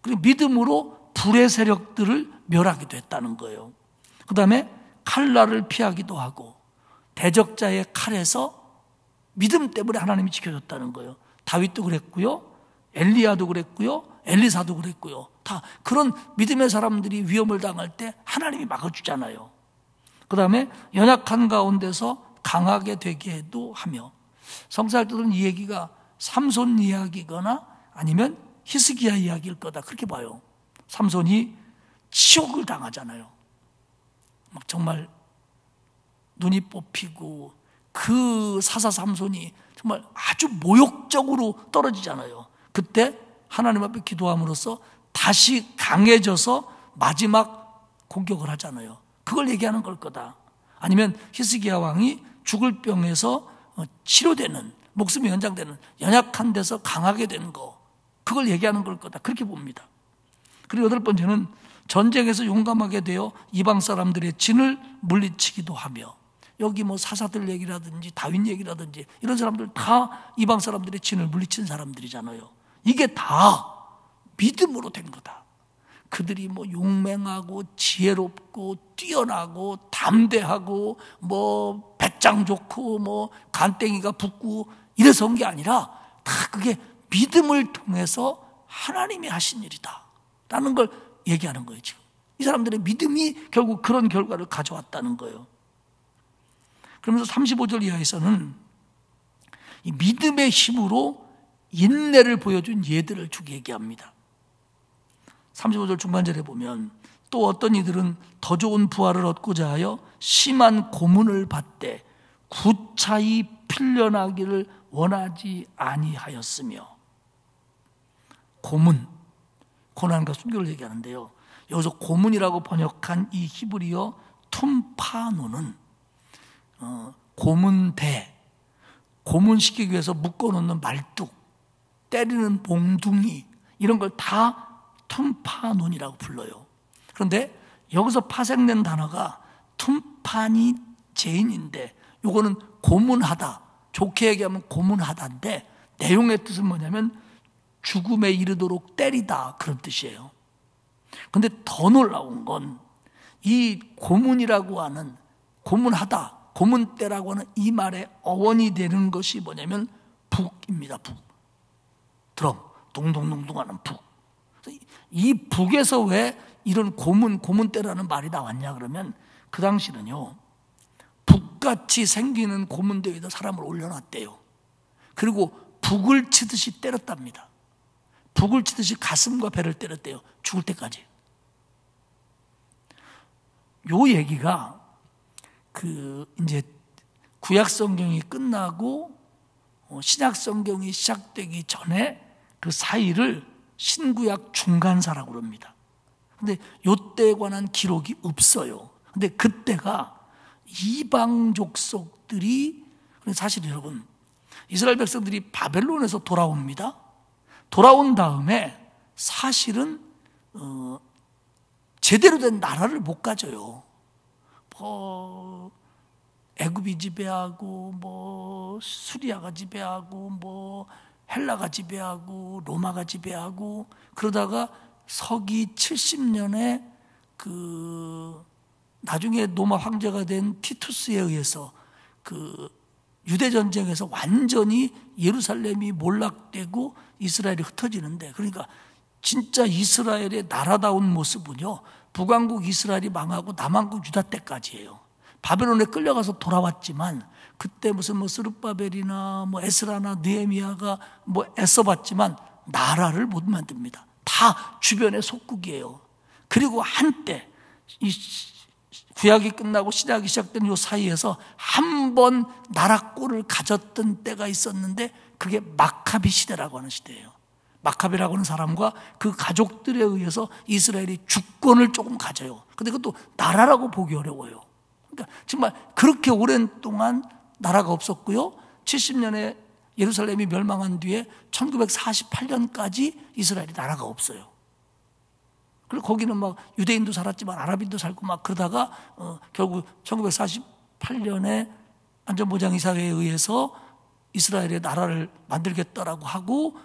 그리고 믿음으로 불의 세력들을 멸하기도 했다는 거예요. 그 다음에 칼날을 피하기도 하고 대적자의 칼에서 믿음 때문에 하나님이 지켜줬다는 거예요. 다윗도 그랬고요, 엘리야도 그랬고요, 엘리사도 그랬고요. 다 그런 믿음의 사람들이 위험을 당할 때 하나님이 막아주잖아요. 그 다음에 연약한 가운데서 강하게 되게도 하며, 성서학자들은 이 얘기가 삼손 이야기거나 아니면 히스기야 이야기일 거다 그렇게 봐요. 삼손이 치욕을 당하잖아요. 막 정말 눈이 뽑히고 그 사사 삼손이 정말 아주 모욕적으로 떨어지잖아요. 그때 하나님 앞에 기도함으로써 다시 강해져서 마지막 공격을 하잖아요. 그걸 얘기하는 걸 거다. 아니면 히스기야 왕이 죽을 병에서 치료되는, 목숨이 연장되는, 연약한 데서 강하게 되는 거, 그걸 얘기하는 걸 거다. 그렇게 봅니다. 그리고 여덟 번째는 전쟁에서 용감하게 되어 이방 사람들의 진을 물리치기도 하며, 여기 뭐 사사들 얘기라든지 다윗 얘기라든지 이런 사람들 다 이방 사람들의 진을 물리친 사람들이잖아요. 이게 다 믿음으로 된 거다. 그들이 뭐 용맹하고 지혜롭고 뛰어나고 담대하고 뭐 배짱 좋고 뭐 간땡이가 붙고 이래서 온 게 아니라 다 그게 믿음을 통해서 하나님이 하신 일이다 라는 걸 얘기하는 거예요. 지금 이 사람들의 믿음이 결국 그런 결과를 가져왔다는 거예요. 그러면서 35절 이하에서는 이 믿음의 힘으로 인내를 보여준 예들을 쭉 얘기합니다. 35절 중반절에 보면 또 어떤 이들은 더 좋은 부활을 얻고자 하여 심한 고문을 받되 구차히 필려나기를 원하지 아니하였으며, 고문, 고난과 순교를 얘기하는데요. 여기서 고문이라고 번역한 이 히브리어 툼파노는 고문대, 고문시키기 위해서 묶어놓는 말뚝, 때리는 몽둥이 이런 걸 다 툼파논이라고 불러요. 그런데 여기서 파생된 단어가 툼파니 제인인데, 이거는 고문하다, 좋게 얘기하면 고문하다인데 내용의 뜻은 뭐냐면 죽음에 이르도록 때리다, 그런 뜻이에요. 그런데 더 놀라운 건 이 고문이라고 하는, 고문하다, 고문때라고 하는 이 말의 어원이 되는 것이 뭐냐면 북입니다. 북. 드럼, 동동동동 하는 북. 이 북에서 왜 이런 고문때라는 말이 나왔냐 그러면, 그 당시는요, 북같이 생기는 고문대에다 사람을 올려놨대요. 그리고 북을 치듯이 때렸답니다. 북을 치듯이 가슴과 배를 때렸대요. 죽을 때까지. 요 얘기가 이제 구약 성경이 끝나고 신약 성경이 시작되기 전에 그 사이를 신구약 중간사라고 그럽니다. 근데 요때에 관한 기록이 없어요. 근데 그때가 이방 족속들이, 사실 여러분, 이스라엘 백성들이 바벨론에서 돌아옵니다. 돌아온 다음에 사실은 제대로 된 나라를 못 가져요. 애굽이 지배하고 수리아가 지배하고 헬라가 지배하고 로마가 지배하고, 그러다가 서기 70년에 나중에 로마 황제가 된 티투스에 의해서 유대 전쟁에서 완전히 예루살렘이 몰락되고 이스라엘이 흩어지는데, 그러니까 진짜 이스라엘의 나라다운 모습은요, 북왕국 이스라엘이 망하고 남왕국 유다 때까지예요. 바벨론에 끌려가서 돌아왔지만 그때 무슨 스룹바벨이나 에스라나 느헤미야가 애써봤지만 나라를 못 만듭니다. 다 주변의 속국이에요. 그리고 한때 이 구약이 끝나고 신약이 시작된 이 사이에서 한 번 나라꼴을 가졌던 때가 있었는데, 그게 마카비 시대라고 하는 시대예요. 마카비라고 하는 사람과 그 가족들에 의해서 이스라엘이 주권을 조금 가져요. 근데 그것도 나라라고 보기 어려워요. 그러니까 정말 그렇게 오랜 동안 나라가 없었고요. 70년에 예루살렘이 멸망한 뒤에 1948년까지 이스라엘이 나라가 없어요. 그리고 거기는 유대인도 살았지만 아랍인도 살고 그러다가 결국 1948년에 안전보장 이사회에 의해서 이스라엘의 나라를 만들겠다라고 하고,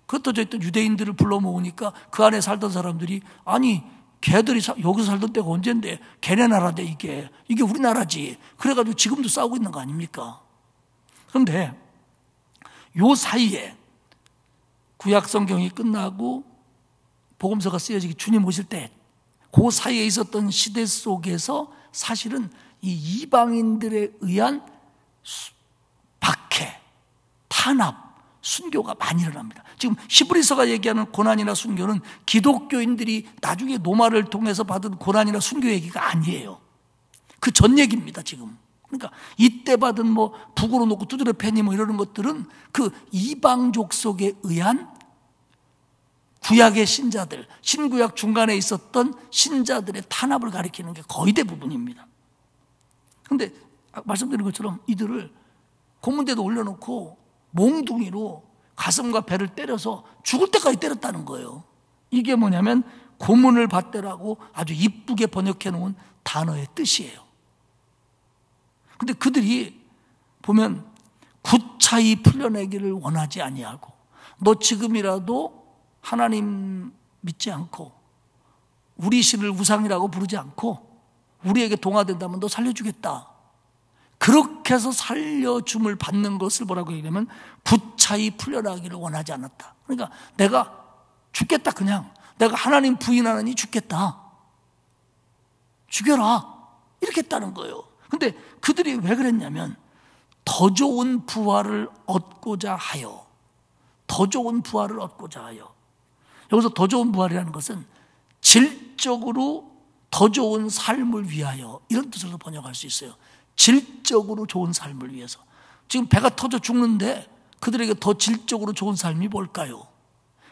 흩어져 있던 유대인들을 불러 모으니까 그 안에 살던 사람들이, 아니 걔들이 여기서 살던 때가 언젠데, 걔네 나라인데 이게 우리나라지. 그래가지고 지금도 싸우고 있는 거 아닙니까? 그런데 요 사이에 구약 성경이 끝나고 복음서가 쓰여지기, 주님 오실 때 그 사이에 있었던 시대 속에서 사실은 이 이방인들에 의한 박해, 탄압, 순교가 많이 일어납니다. 지금 히브리서가 얘기하는 고난이나 순교는 기독교인들이 나중에 노마를 통해서 받은 고난이나 순교 얘기가 아니에요. 그 전 얘기입니다, 지금. 그러니까 이때 받은 뭐 북으로 놓고 두드려 패니 뭐 이러는 것들은 그 이방족 속에 의한 구약의 신자들, 신구약 중간에 있었던 신자들의 탄압을 가리키는 게 거의 대부분입니다. 그런데 말씀드린 것처럼 이들을 고문대도 올려놓고 몽둥이로 가슴과 배를 때려서 죽을 때까지 때렸다는 거예요. 이게 뭐냐면 고문을 받되라고 아주 이쁘게 번역해 놓은 단어의 뜻이에요. 근데 그들이 보면 구차히 풀려내기를 원하지 아니하고, 너 지금이라도 하나님 믿지 않고 우리 신을 우상이라고 부르지 않고 우리에게 동화된다면 너 살려주겠다, 그렇게 해서 살려줌을 받는 것을 뭐라고 얘기하면 구차히 풀려나기를 원하지 않았다. 그러니까 내가 죽겠다, 그냥 내가 하나님 부인하느니 죽겠다, 죽여라, 이렇게 했다는 거예요. 근데 그들이 왜 그랬냐면 더 좋은 부활을 얻고자 하여, 더 좋은 부활을 얻고자 하여. 여기서 더 좋은 부활이라는 것은 질적으로 더 좋은 삶을 위하여, 이런 뜻으로 번역할 수 있어요. 질적으로 좋은 삶을 위해서. 지금 배가 터져 죽는데 그들에게 더 질적으로 좋은 삶이 뭘까요?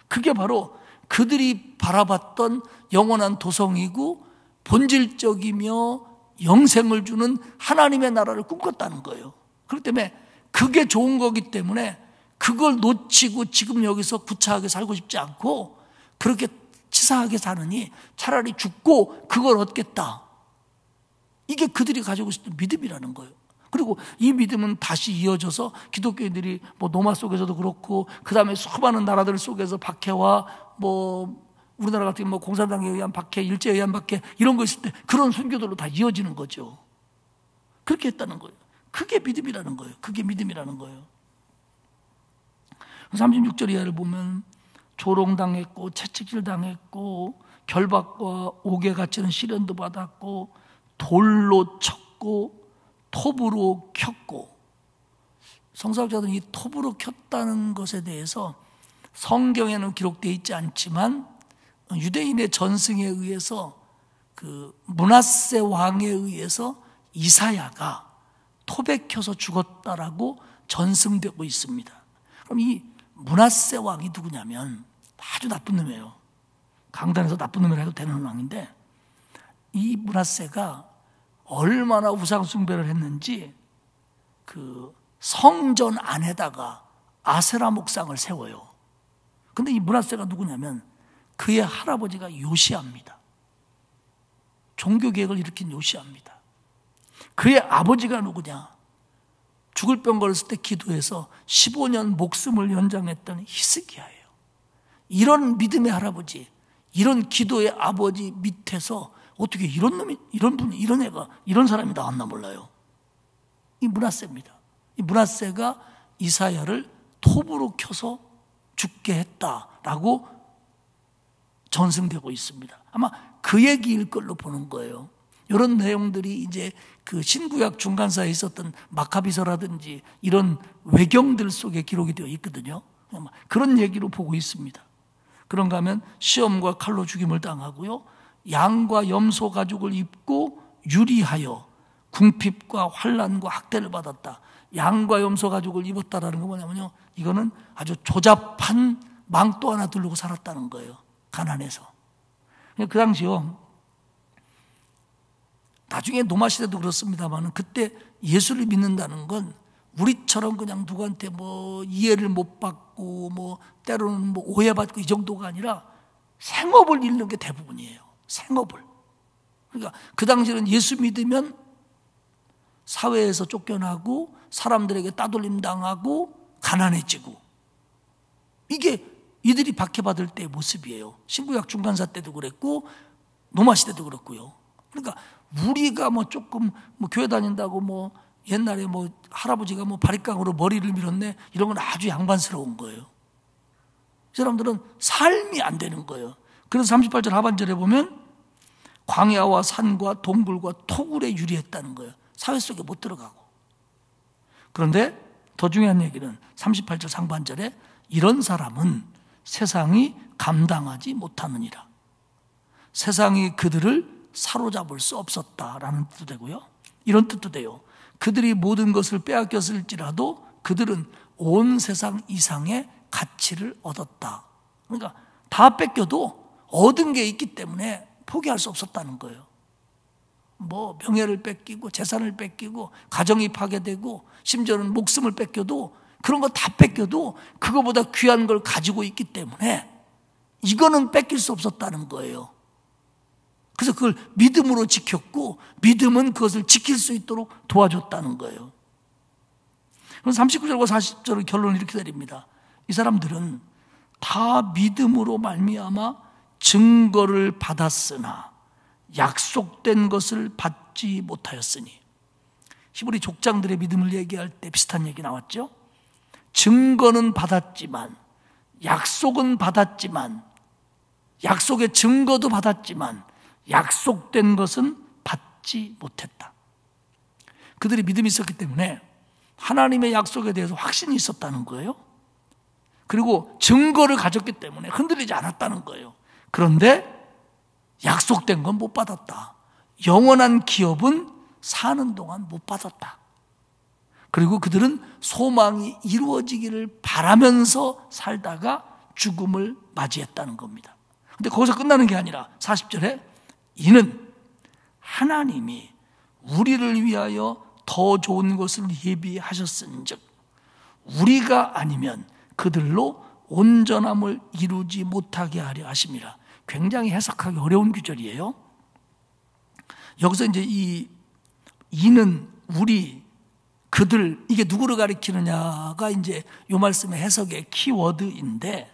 그게 바로 그들이 바라봤던 영원한 도성이고 본질적이며 영생을 주는 하나님의 나라를 꿈꿨다는 거예요. 그렇기 때문에 그게 좋은 거기 때문에 그걸 놓치고 지금 여기서 구차하게 살고 싶지 않고 그렇게 치사하게 사느니 차라리 죽고 그걸 얻겠다. 이게 그들이 가지고 있었던 믿음이라는 거예요. 그리고 이 믿음은 다시 이어져서 기독교인들이 뭐 노마 속에서도 그렇고 그 다음에 수많은 나라들 속에서 박해와 뭐 우리나라 같은 뭐 공산당에 의한 박해, 일제에 의한 박해 이런 거 있을 때 그런 순교들로 다 이어지는 거죠. 그렇게 했다는 거예요. 그게 믿음이라는 거예요. 그게 믿음이라는 거예요. 36절 이하를 보면 조롱당했고 채찍질 당했고 결박과 옥에 갇히는 시련도 받았고 돌로 쳤고 톱으로 켰고. 성서학자들은 이 톱으로 켰다는 것에 대해서 성경에는 기록되어 있지 않지만 유대인의 전승에 의해서 그 므낫세 왕에 의해서 이사야가 톱에 켜서 죽었다라고 전승되고 있습니다. 그럼 이 므낫세 왕이 누구냐면 아주 나쁜 놈이에요. 강단에서 나쁜 놈이라 해도 되는 왕인데, 이 므낫세가 얼마나 우상 숭배를 했는지 그 성전 안에다가 아세라 목상을 세워요. 근데 이 므낫세가 누구냐면 그의 할아버지가 요시아입니다. 종교개혁을 일으킨 요시아입니다. 그의 아버지가 누구냐? 죽을 병 걸었을 때 기도해서 15년 목숨을 연장했던 히스기야예요. 이런 믿음의 할아버지, 이런 기도의 아버지 밑에서 어떻게 이런 놈이, 이런 분이, 이런 애가, 이런 사람이 나왔나 몰라요. 이 므낫세입니다. 이 므낫세가 이사야를 톱으로 켜서 죽게 했다라고 전승되고 있습니다. 아마 그 얘기일 걸로 보는 거예요. 이런 내용들이 이제 그 신구약 중간사에 있었던 마카비서라든지 이런 외경들 속에 기록이 되어 있거든요. 그런 얘기로 보고 있습니다. 그런가 하면 시험과 칼로 죽임을 당하고요, 양과 염소 가죽을 입고 유리하여 궁핍과 환난과 학대를 받았다. 양과 염소 가죽을 입었다라는 건 뭐냐면요, 이거는 아주 조잡한 망토 하나 두르고 살았다는 거예요. 가난해서. 그 당시요, 나중에 노마 시대도 그렇습니다만 그때 예수를 믿는다는 건 우리처럼 그냥 누구한테 뭐 이해를 못 받고 뭐 때로는 뭐 오해받고 이 정도가 아니라 생업을 잃는 게 대부분이에요. 생업을. 그러니까 그 당시에는 예수 믿으면 사회에서 쫓겨나고 사람들에게 따돌림 당하고 가난해지고, 이게 이들이 박해받을 때의 모습이에요. 신구약 중간사 때도 그랬고 노마 시대도 그렇고요. 그러니까 우리가 뭐 조금 뭐 교회 다닌다고 뭐 옛날에 뭐 할아버지가 뭐 바리깡으로 머리를 밀었네, 이런 건 아주 양반스러운 거예요. 이 사람들은 삶이 안 되는 거예요. 그래서 38절 하반절에 보면 광야와 산과 동굴과 토굴에 유리했다는 거예요. 사회 속에 못 들어가고. 그런데 더 중요한 얘기는 38절 상반절에 이런 사람은 세상이 감당하지 못하느니라. 세상이 그들을 사로잡을 수 없었다라는 뜻도 되고요. 이런 뜻도 돼요. 그들이 모든 것을 빼앗겼을지라도 그들은 온 세상 이상의 가치를 얻었다. 그러니까 다 뺏겨도 얻은 게 있기 때문에 포기할 수 없었다는 거예요. 뭐 명예를 뺏기고 재산을 뺏기고 가정이 파괴되고 심지어는 목숨을 뺏겨도 그런 거 다 뺏겨도 그거보다 귀한 걸 가지고 있기 때문에 이거는 뺏길 수 없었다는 거예요. 그래서 그걸 믿음으로 지켰고 믿음은 그것을 지킬 수 있도록 도와줬다는 거예요. 그럼 39절과 40절의 결론을 이렇게 내립니다. 이 사람들은 다 믿음으로 말미암아 증거를 받았으나 약속된 것을 받지 못하였으니. 히브리 족장들의 믿음을 얘기할 때 비슷한 얘기 나왔죠. 증거는 받았지만, 약속은 받았지만, 약속의 증거도 받았지만 약속된 것은 받지 못했다. 그들이 믿음이 있었기 때문에 하나님의 약속에 대해서 확신이 있었다는 거예요. 그리고 증거를 가졌기 때문에 흔들리지 않았다는 거예요. 그런데 약속된 건 못 받았다. 영원한 기업은 사는 동안 못 받았다. 그리고 그들은 소망이 이루어지기를 바라면서 살다가 죽음을 맞이했다는 겁니다. 근데 거기서 끝나는 게 아니라 40절에 이는 하나님이 우리를 위하여 더 좋은 것을 예비하셨은즉 우리가 아니면 그들로 온전함을 이루지 못하게 하려 하심이라. 굉장히 해석하기 어려운 구절이에요. 여기서 이제 이는 우리 그들 이게 누구를 가리키느냐가 이제 이 말씀의 해석의 키워드인데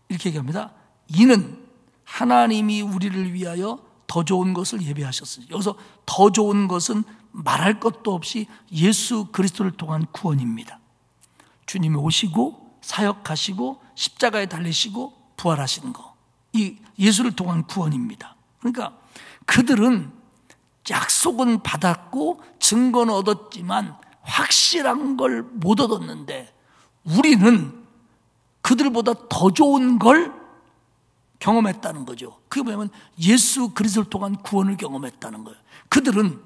이렇게 얘기합니다. 이는 하나님이 우리를 위하여 더 좋은 것을 예비하셨으니. 여기서 더 좋은 것은 말할 것도 없이 예수 그리스도를 통한 구원입니다. 주님이 오시고 사역하시고 십자가에 달리시고 부활하시는 거, 이 예수를 통한 구원입니다. 그러니까 그들은 약속은 받았고 증거는 얻었지만 확실한 걸 못 얻었는데 우리는 그들보다 더 좋은 걸 경험했다는 거죠. 그게 뭐냐면 예수 그리스도를 통한 구원을 경험했다는 거예요. 그들은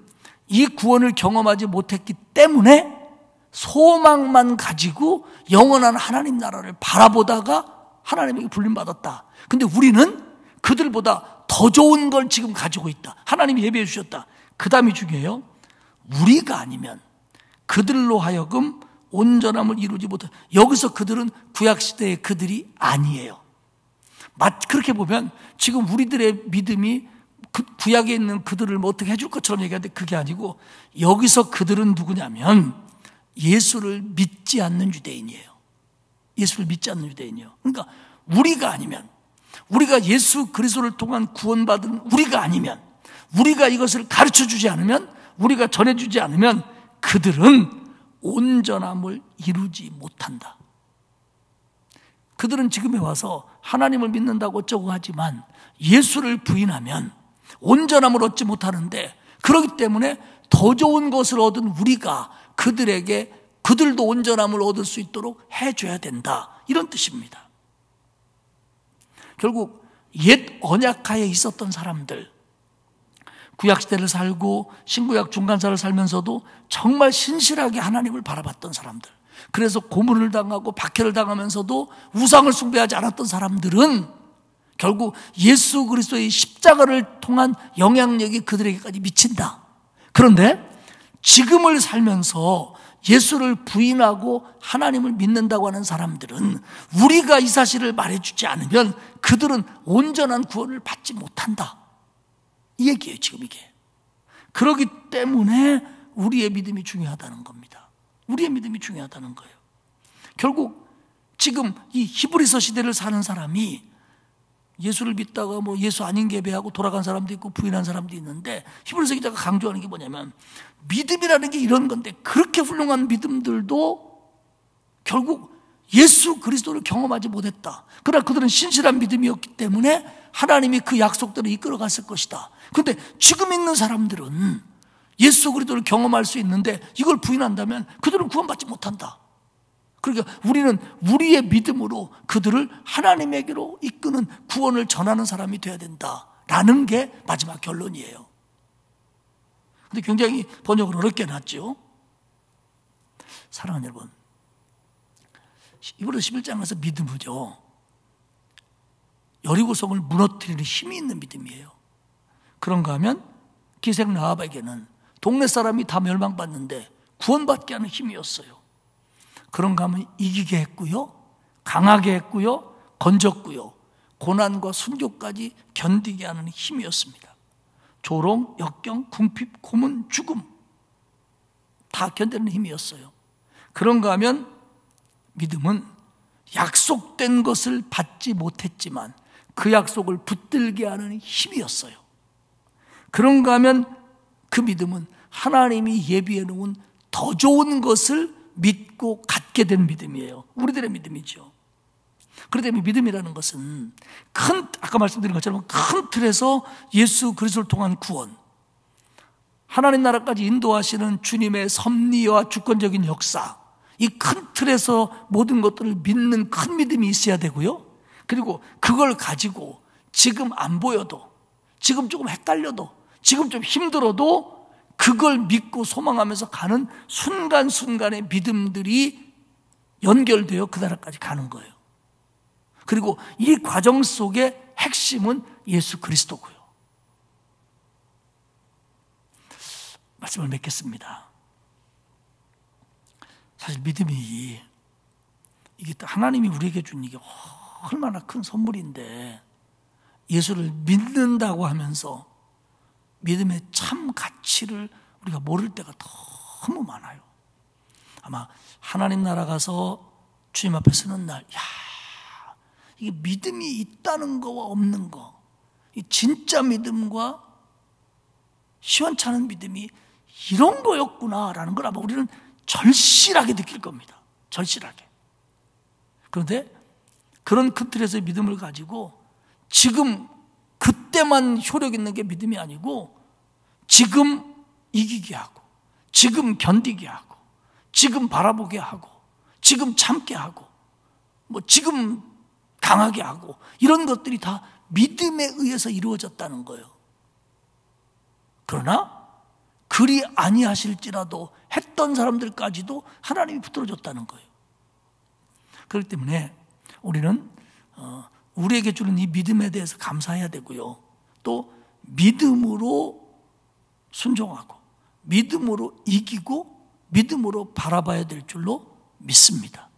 이 구원을 경험하지 못했기 때문에 소망만 가지고 영원한 하나님 나라를 바라보다가 하나님에게 불림받았다. 근데 우리는 그들보다 더 좋은 걸 지금 가지고 있다. 하나님이 예비해 주셨다. 그 다음이 중요해요. 우리가 아니면 그들로 하여금 온전함을 이루지 못한. 여기서 그들은 구약시대의 그들이 아니에요. 그렇게 보면 지금 우리들의 믿음이 구약에 있는 그들을 뭐 어떻게 해줄 것처럼 얘기하는데 그게 아니고 여기서 그들은 누구냐면 예수를 믿지 않는 유대인이에요. 예수를 믿지 않는 유대인이에요. 그러니까 우리가 아니면, 우리가 예수 그리스도를 통한 구원받은 우리가 아니면, 우리가 이것을 가르쳐주지 않으면, 우리가 전해주지 않으면 그들은 온전함을 이루지 못한다. 그들은 지금에 와서 하나님을 믿는다고 어쩌고 하지만 예수를 부인하면 온전함을 얻지 못하는데, 그렇기 때문에 더 좋은 것을 얻은 우리가 그들에게 그들도 온전함을 얻을 수 있도록 해줘야 된다. 이런 뜻입니다. 결국 옛 언약하에 있었던 사람들, 구약시대를 살고 신구약 중간사를 살면서도 정말 신실하게 하나님을 바라봤던 사람들, 그래서 고문을 당하고 박해를 당하면서도 우상을 숭배하지 않았던 사람들은 결국 예수 그리스도의 십자가를 통한 영향력이 그들에게까지 미친다. 그런데 지금을 살면서 예수를 부인하고 하나님을 믿는다고 하는 사람들은 우리가 이 사실을 말해주지 않으면 그들은 온전한 구원을 받지 못한다. 이 얘기예요, 지금 이게. 그렇기 때문에 우리의 믿음이 중요하다는 겁니다. 우리의 믿음이 중요하다는 거예요. 결국 지금 이 히브리서 시대를 사는 사람이 예수를 믿다가 뭐 예수 아닌 예배하고 돌아간 사람도 있고 부인한 사람도 있는데, 히브리서 기자가 강조하는 게 뭐냐면 믿음이라는 게 이런 건데, 그렇게 훌륭한 믿음들도 결국 예수 그리스도를 경험하지 못했다. 그러나 그들은 신실한 믿음이었기 때문에 하나님이 그 약속대로 이끌어갔을 것이다. 그런데 지금 있는 사람들은 예수 그리스도를 경험할 수 있는데 이걸 부인한다면 그들은 구원받지 못한다. 그러니까 우리는 우리의 믿음으로 그들을 하나님에게로 이끄는 구원을 전하는 사람이 되어야 된다라는 게 마지막 결론이에요. 근데 굉장히 번역을 어렵게 해놨죠. 사랑하는 여러분, 이브리서 11장에서 믿음은요, 여리고성을 무너뜨리는 힘이 있는 믿음이에요. 그런가 하면 기생 라합에게는 동네 사람이 다 멸망받는데 구원받게 하는 힘이었어요. 그런가 하면 이기게 했고요, 강하게 했고요, 건졌고요, 고난과 순교까지 견디게 하는 힘이었습니다. 조롱, 역경, 궁핍, 고문, 죽음 다 견디는 힘이었어요. 그런가 하면 믿음은 약속된 것을 받지 못했지만 그 약속을 붙들게 하는 힘이었어요. 그런가 하면 그 믿음은 하나님이 예비해 놓은 더 좋은 것을 믿고 갖게 된 믿음이에요. 우리들의 믿음이죠. 그렇기 때문에 믿음이라는 것은 아까 말씀드린 것처럼 큰 틀에서 예수 그리스도를 통한 구원, 하나님 나라까지 인도하시는 주님의 섭리와 주권적인 역사, 이 큰 틀에서 모든 것들을 믿는 큰 믿음이 있어야 되고요. 그리고 그걸 가지고 지금 안 보여도, 지금 조금 헷갈려도, 지금 좀 힘들어도 그걸 믿고 소망하면서 가는 순간순간의 믿음들이 연결되어 그 나라까지 가는 거예요. 그리고 이 과정 속의 핵심은 예수 그리스도고요. 말씀을 맺겠습니다. 사실 믿음이, 이게 하나님이 우리에게 준 이게 얼마나 큰 선물인데, 예수를 믿는다고 하면서 믿음의 참 가치를 우리가 모를 때가 너무 많아요. 아마 하나님 나라 가서 주님 앞에 서는 날, 이게 믿음이 있다는 거와 없는 거, 이 진짜 믿음과 시원찮은 믿음이 이런 거였구나라는 걸 아마 우리는 절실하게 느낄 겁니다. 절실하게. 그런데 그런 큰 틀에서의 믿음을 가지고 지금 그때만 효력 있는 게 믿음이 아니고 지금 이기게 하고, 지금 견디게 하고, 지금 바라보게 하고, 지금 참게 하고, 지금 강하게 하고, 이런 것들이 다 믿음에 의해서 이루어졌다는 거예요. 그러나 그리 아니하실지라도 했던 사람들까지도 하나님이 붙들어줬다는 거예요. 그렇기 때문에 우리는 우리에게 주는 이 믿음에 대해서 감사해야 되고요. 또 믿음으로 순종하고, 믿음으로 이기고, 믿음으로 바라봐야 될 줄로 믿습니다.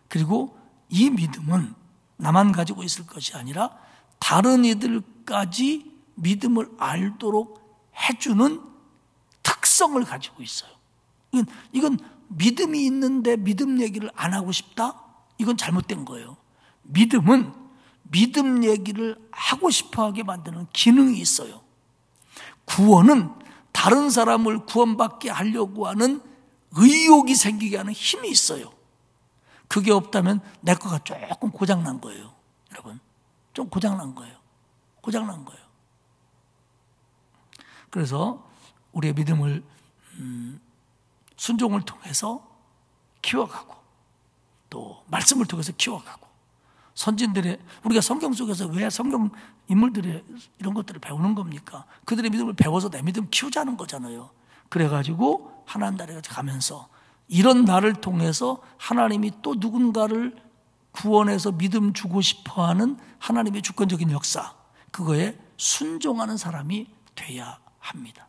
그리고 이 믿음은 나만 가지고 있을 것이 아니라 다른 이들까지 믿음을 알도록 해주는 특성을 가지고 있어요. 이건 믿음이 있는데 믿음 얘기를 안 하고 싶다? 이건 잘못된 거예요. 믿음은 믿음 얘기를 하고 싶어하게 만드는 기능이 있어요. 구원은 다른 사람을 구원받게 하려고 하는 의욕이 생기게 하는 힘이 있어요. 그게 없다면 내 거가 조금 고장난 거예요. 여러분, 좀 고장난 거예요. 고장난 거예요. 그래서 우리의 믿음을 순종을 통해서 키워가고, 또 말씀을 통해서 키워가고, 선진들의, 우리가 성경 속에서 왜 성경 인물들의 이런 것들을 배우는 겁니까? 그들의 믿음을 배워서 내 믿음 키우자는 거잖아요. 그래가지고 하나님 나라에 가면서 이런 나를 통해서 하나님이 또 누군가를 구원해서 믿음 주고 싶어하는 하나님의 주권적인 역사, 그거에 순종하는 사람이 돼야 합니다.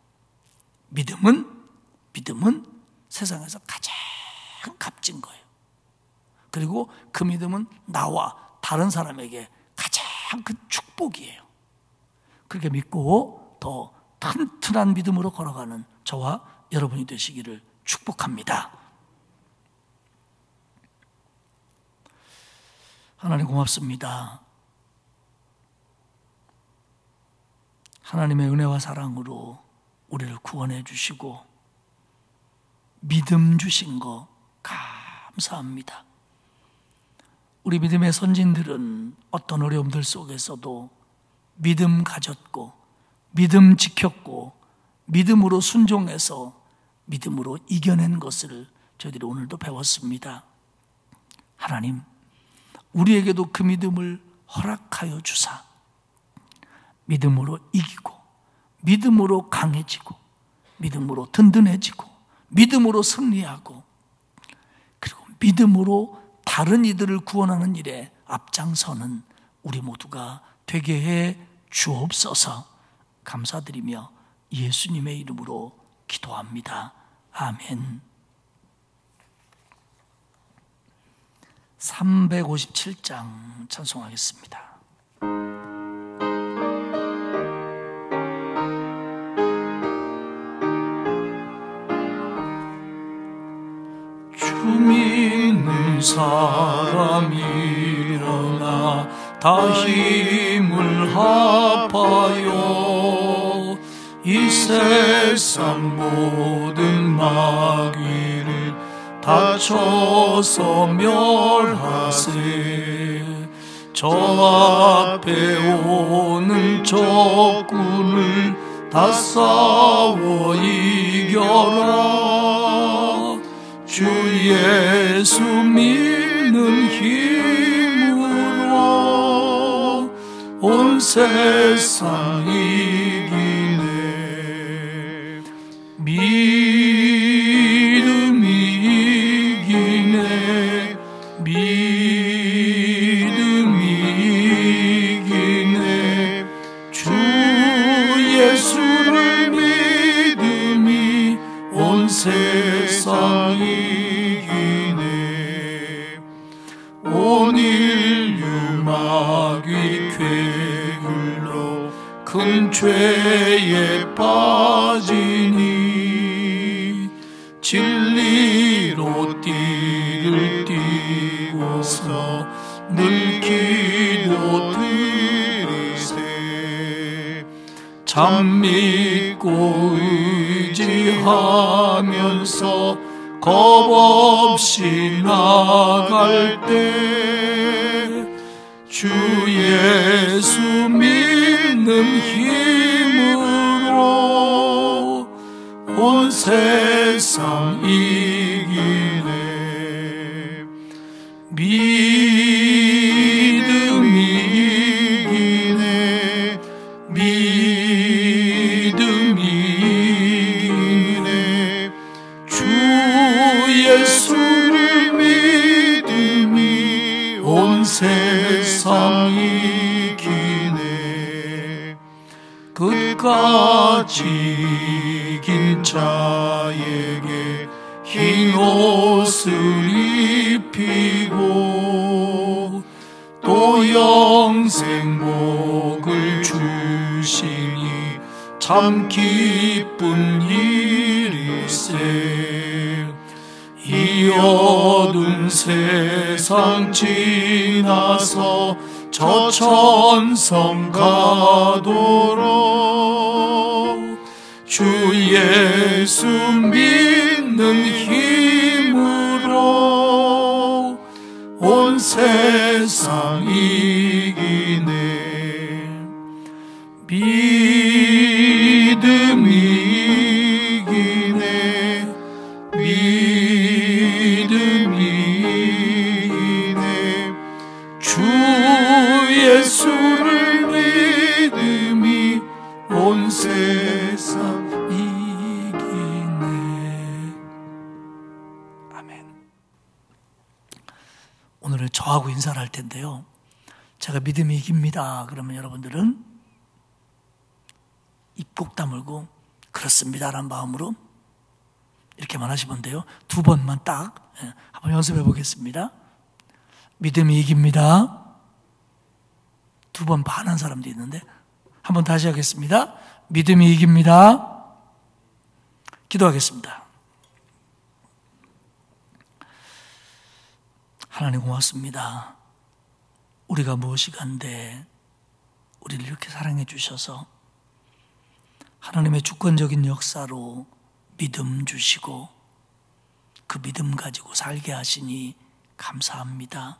믿음은 세상에서 가장 값진 거예요. 그리고 그 믿음은 나와 다른 사람에게 가장 큰 축복이에요. 그렇게 믿고 더 튼튼한 믿음으로 걸어가는 저와 여러분이 되시기를 축복합니다. 하나님 고맙습니다. 하나님의 은혜와 사랑으로 우리를 구원해 주시고 믿음 주신 거 감사합니다. 우리 믿음의 선진들은 어떤 어려움들 속에서도 믿음 가졌고, 믿음 지켰고, 믿음으로 순종해서 믿음으로 이겨낸 것을 저희들이 오늘도 배웠습니다. 하나님, 우리에게도 그 믿음을 허락하여 주사 믿음으로 이기고, 믿음으로 강해지고, 믿음으로 든든해지고, 믿음으로 승리하고, 그리고 믿음으로 다른 이들을 구원하는 일에 앞장서는 우리 모두가 되게 해 주옵소서. 감사드리며 예수님의 이름으로 기도합니다. 아멘. 357장 찬송하겠습니다. 주 믿는 사람이 일어나 다 힘을 합하여 이 세상 모든 마귀를 다쳐서 멸하세. 저 앞에 오는 적군을 다 싸워 이겨라. 주 예수 믿는 힘으로 온 세상 이기네. 믿음이 이기네. 믿음이 이기네. 주 예수를 믿음이 온 세상 이기네. 온 인류 마귀 궤글로 큰 죄에 빠지니 진리로 띠를 띠고서 늘 기도 드리세. 참 믿고 의지하면서 겁없이 나갈 때 주 예수 믿는 힘으로 온 세상 이기네. 믿음이 이기네. 믿음이 이기네. 주 예수를 믿음이 온 세상 이기네. 끝까지 이긴 자에게 흰 옷을 입히고 또 영생 복을 주시니 참 기쁜 일일세. 이 어두운 세상 지나서 저 천성 가도록 주 예수 믿는 힘으로 온 세상 이기네. 믿음이 이기네. 믿음이 이기네. 주 예수를 믿음이 온 세상 이기네. 아멘. 오늘은 저하고 인사를 할 텐데요, 제가 믿음이 이깁니다 그러면 여러분들은 입 꼭 다물고 그렇습니다라는 마음으로 이렇게만 하시면 돼요. 두 번만 딱 한번 연습해 보겠습니다. 믿음이 이깁니다. 두 번 반한 사람도 있는데 한번 다시 하겠습니다. 믿음이 이깁니다. 기도하겠습니다. 하나님 고맙습니다. 우리가 무엇이간데 우리를 이렇게 사랑해 주셔서 하나님의 주권적인 역사로 믿음 주시고 그 믿음 가지고 살게 하시니 감사합니다.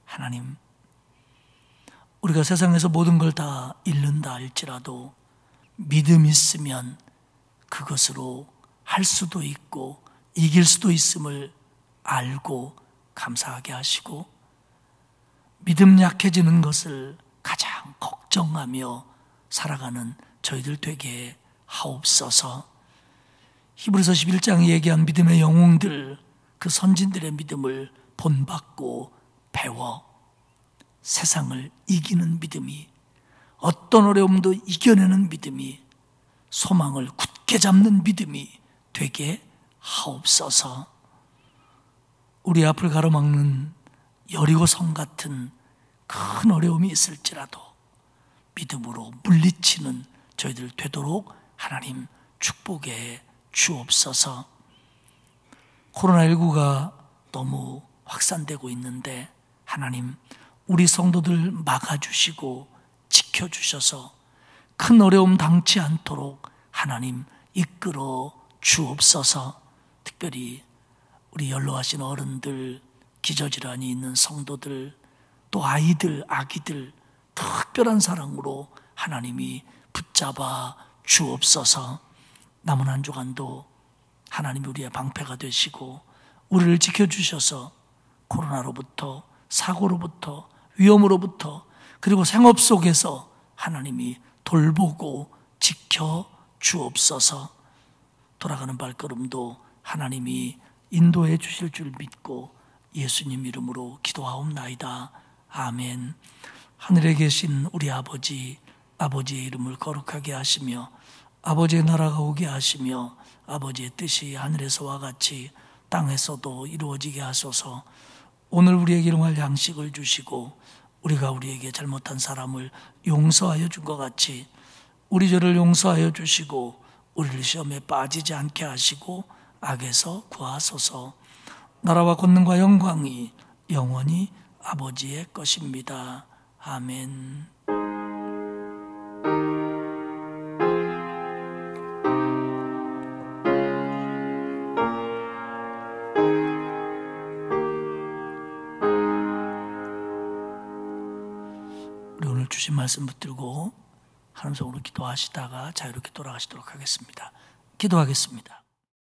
하나님, 우리가 세상에서 모든 걸 다 잃는다 할지라도 믿음 있으면 그것으로 할 수도 있고 이길 수도 있음을 알고 감사하게 하시고 믿음 약해지는 것을 가장 걱정하며 살아가는 저희들 되게 하옵소서. 히브리서 11장에 얘기한 믿음의 영웅들, 그 선진들의 믿음을 본받고 배워 세상을 이기는 믿음이, 어떤 어려움도 이겨내는 믿음이, 소망을 굳게 잡는 믿음이 되게 하옵소서. 우리 앞을 가로막는 여리고성 같은 큰 어려움이 있을지라도 믿음으로 물리치는 저희들 되도록 하나님 축복해 주옵소서. 코로나19가 너무 확산되고 있는데 하나님 우리 성도들 막아주시고 지켜주셔서 큰 어려움 당치 않도록 하나님 이끌어 주옵소서. 특별히 우리 연로하신 어른들, 기저질환이 있는 성도들, 또 아이들, 아기들 특별한 사랑으로 하나님이 붙잡아 주옵소서. 남은 한 주간도 하나님이 우리의 방패가 되시고 우리를 지켜주셔서 코로나로부터, 사고로부터, 위험으로부터, 그리고 생업 속에서 하나님이 돌보고 지켜 주옵소서. 돌아가는 발걸음도 하나님이 인도해 주실 줄 믿고 예수님 이름으로 기도하옵나이다. 아멘. 하늘에 계신 우리 아버지, 아버지의 이름을 거룩하게 하시며 아버지의 나라가 오게 하시며 아버지의 뜻이 하늘에서와 같이 땅에서도 이루어지게 하소서. 오늘 우리에게 일용할 양식을 주시고 우리가 우리에게 잘못한 사람을 용서하여 준 것 같이 우리 죄를 용서하여 주시고 우리를 시험에 빠지지 않게 하시고 악에서 구하소서. 나라와 권능과 영광이 영원히 아버지의 것입니다. 아멘. 우리 오늘 주신 말씀 붙들고 하나님 속으로 기도하시다가 자유롭게 돌아가시도록 하겠습니다. 기도하겠습니다.